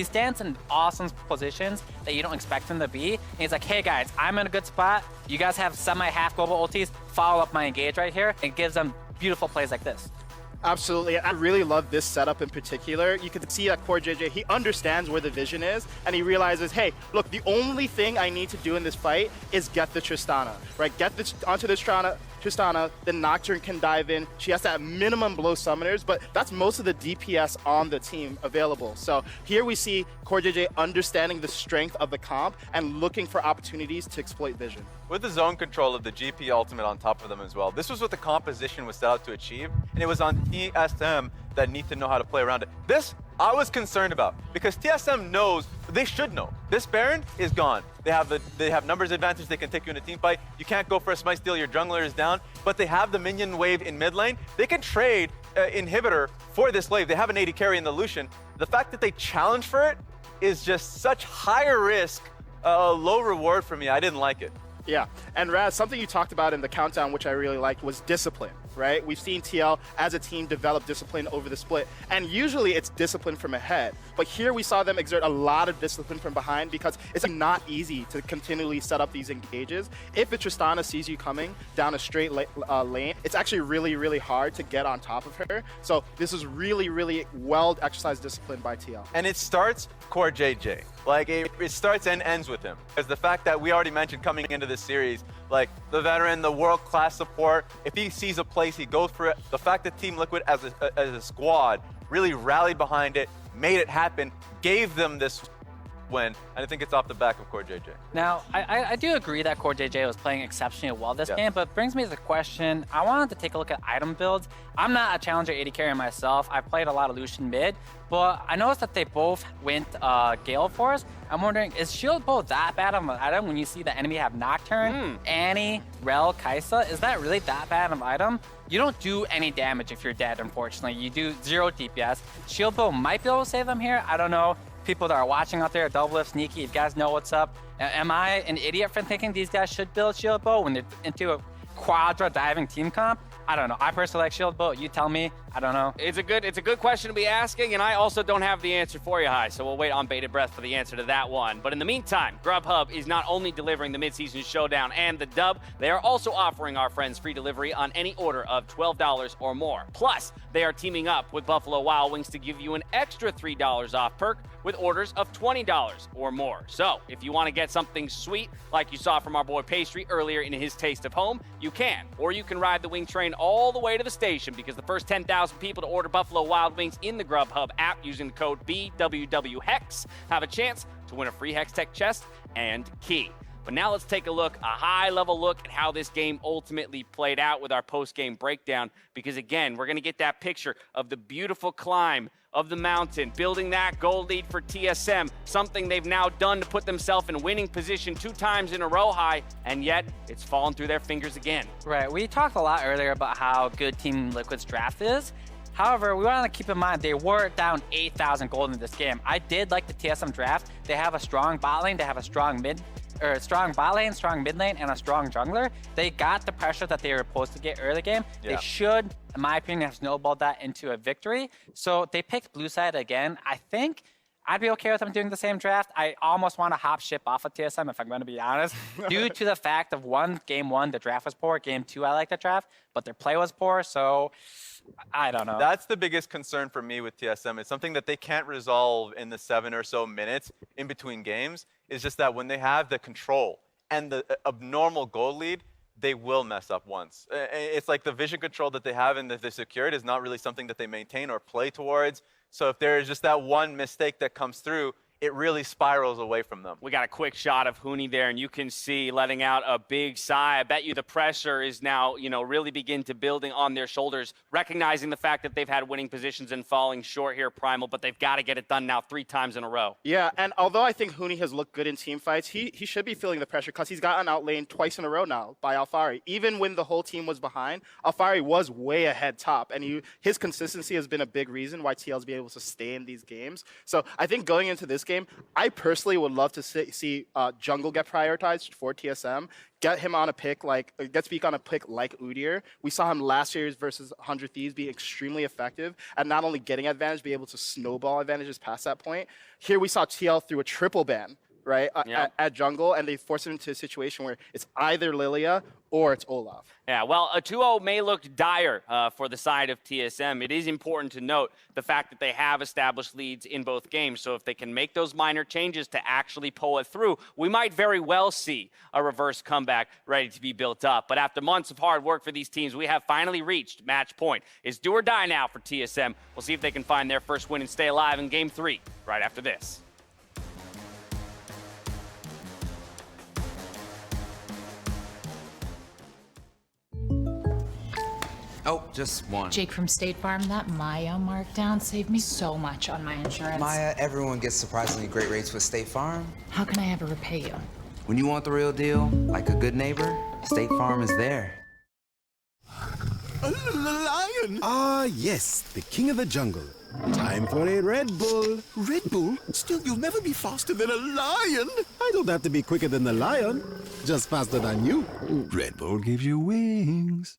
L: stands in awesome positions that you don't expect him to be. And he's like, hey guys, I'm in a good spot. You guys have semi-half global ultis. Follow up my engage right here. It gives them beautiful plays like this.
J: Absolutely. I really love this setup in particular. You can see that Core JJ, he understands where the vision is, and he realizes, hey, look, the only thing I need to do in this fight is get the Tristana, right? Get this onto this Tristana, then Nocturne can dive in. She has to have minimum blow summoners, but that's most of the DPS on the team available. So here we see Core JJ understanding the strength of the comp and looking for opportunities to exploit vision.
K: With the zone control of the GP ultimate on top of them as well, this was what the composition was set out to achieve, and it was on TSM that need to know how to play around it. This, I was concerned about, because TSM knows, they should know, this Baron is gone. They have numbers advantage, they can take you in a team fight. You can't go for a smite steal, your jungler is down, but they have the minion wave in mid lane. They can trade inhibitor for this wave. They have an AD carry in the Lucian. The fact that they challenge for it is just such higher risk, low reward for me. I didn't like it.
J: Yeah, and Raz, something you talked about in the countdown, which I really liked, was discipline, right? We've seen TL as a team develop discipline over the split, and usually it's discipline from ahead. But here we saw them exert a lot of discipline from behind because it's not easy to continually set up these engages. If a Tristana sees you coming down a straight lane, it's actually really, really hard to get on top of her. So this is really, really well-exercised discipline by TL.
K: And it starts core JJ. Like, it starts and ends with him. Because the fact that we already mentioned coming into this series, like, the veteran, the world-class support, if he sees a place, he goes for it. The fact that Team Liquid as a squad really rallied behind it, made it happen, gave them this win, and I think it's off the back of core JJ.
L: Now, I do agree that core JJ was playing exceptionally well this game, but it brings me to the question, I wanted to take a look at item builds. I'm not a challenger AD carry myself. I played a lot of Lucian mid, but I noticed that they both went Gale Force. I'm wondering, is Shield Bow that bad of an item when you see the enemy have Nocturne, Annie, Rel, Kaisa? Is that really that bad of an item? You don't do any damage if you're dead, unfortunately. You do 0 DPS. Shield Bow might be able to save them here. I don't know. People that are watching out there, Doublelift, Sneaky, if you guys know what's up. Am I an idiot for thinking these guys should build Shield Bow when they're into a quadra diving team comp? I don't know. I personally like Shield Bow. You tell me. I don't know.
I: It's a good question to be asking, and I also don't have the answer for you, Hi. So we'll wait on bated breath for the answer to that one. But in the meantime, Grubhub is not only delivering the midseason showdown and the dub, they are also offering our friends free delivery on any order of $12 or more. Plus, they are teaming up with Buffalo Wild Wings to give you an extra $3 off perk with orders of $20 or more. So if you want to get something sweet, like you saw from our boy Pastry earlier in his Taste of Home, you can. Or you can ride the wing train all the way to the station, because the first 10,000 people to order Buffalo Wild Wings in the Grubhub app using the code BWWHEX have a chance to win a free Hex Tech chest and key. But now let's take a high-level look at how this game ultimately played out with our post-game breakdown, because again, we're going to get that picture of the beautiful climb of the mountain, building that gold lead for TSM, something they've now done to put themselves in winning position 2 times in a row, High, and yet it's fallen through their fingers again.
L: Right, we talked a lot earlier about how good Team Liquid's draft is. However, we want to keep in mind they were down 8,000 gold in this game. I did like the TSM draft. They have a strong bot lane, they have a strong bot lane, strong mid lane, and a strong jungler. They got the pressure that they were supposed to get early game. Yeah. They should, in my opinion, have snowballed that into a victory. So they picked blue side again. I think I'd be okay with them doing the same draft. I almost want to hop ship off of TSM, if I'm going to be honest, due to the fact of game one, the draft was poor. Game 2, I like the draft, but their play was poor. So I don't know.
K: That's the biggest concern for me with TSM. It's something that they can't resolve in the 7 or so minutes in between games. It's just that when they have the control and the abnormal goal lead, they will mess up once. It's like the vision control that they have and that they secured is not really something that they maintain or play towards. So if there is just that one mistake that comes through, it really spirals away from them.
I: We got a quick shot of Huni there, and you can see letting out a big sigh. I bet you the pressure is now, really begin to building on their shoulders, recognizing the fact that they've had winning positions and falling short here, Primal, but they've got to get it done now 3 times in a row.
J: Yeah, and although I think Huni has looked good in team fights, he should be feeling the pressure because he's gotten outlaned twice in a row now by Alphari. Even when the whole team was behind, Alphari was way ahead top, and his consistency has been a big reason why TL's been able to stay in these games. So I think going into this game, I personally would love to see Jungle get prioritized for TSM. Get him on a pick like Udyr. We saw him last year versus 100 Thieves be extremely effective at not only getting advantage, be able to snowball advantages past that point. Here we saw TL through a triple ban, right, at jungle, and they forced him into a situation where it's either Lilia or it's Olaf.
I: Yeah, well, a 2-0 may look dire for the side of TSM. It is important to note the fact that they have established leads in both games, so if they can make those minor changes to actually pull it through, we might very well see a reverse comeback ready to be built up. But after months of hard work for these teams, we have finally reached match point. It's do or die now for TSM. We'll see if they can find their first win and stay alive in Game 3 right after this.
G: Oh, just one.
M: Jake from State Farm, that Maya markdown saved me so much on my insurance.
G: Maya, everyone gets surprisingly great rates with State Farm.
M: How can I ever repay you?
G: When you want the real deal, like a good neighbor, State Farm is there.
N: A lion! Ah, yes, the king of the jungle. Time for a Red Bull. Red Bull? Still, you'll never be faster than a lion. I don't have to be quicker than the lion, just faster than you. Red Bull gives you wings.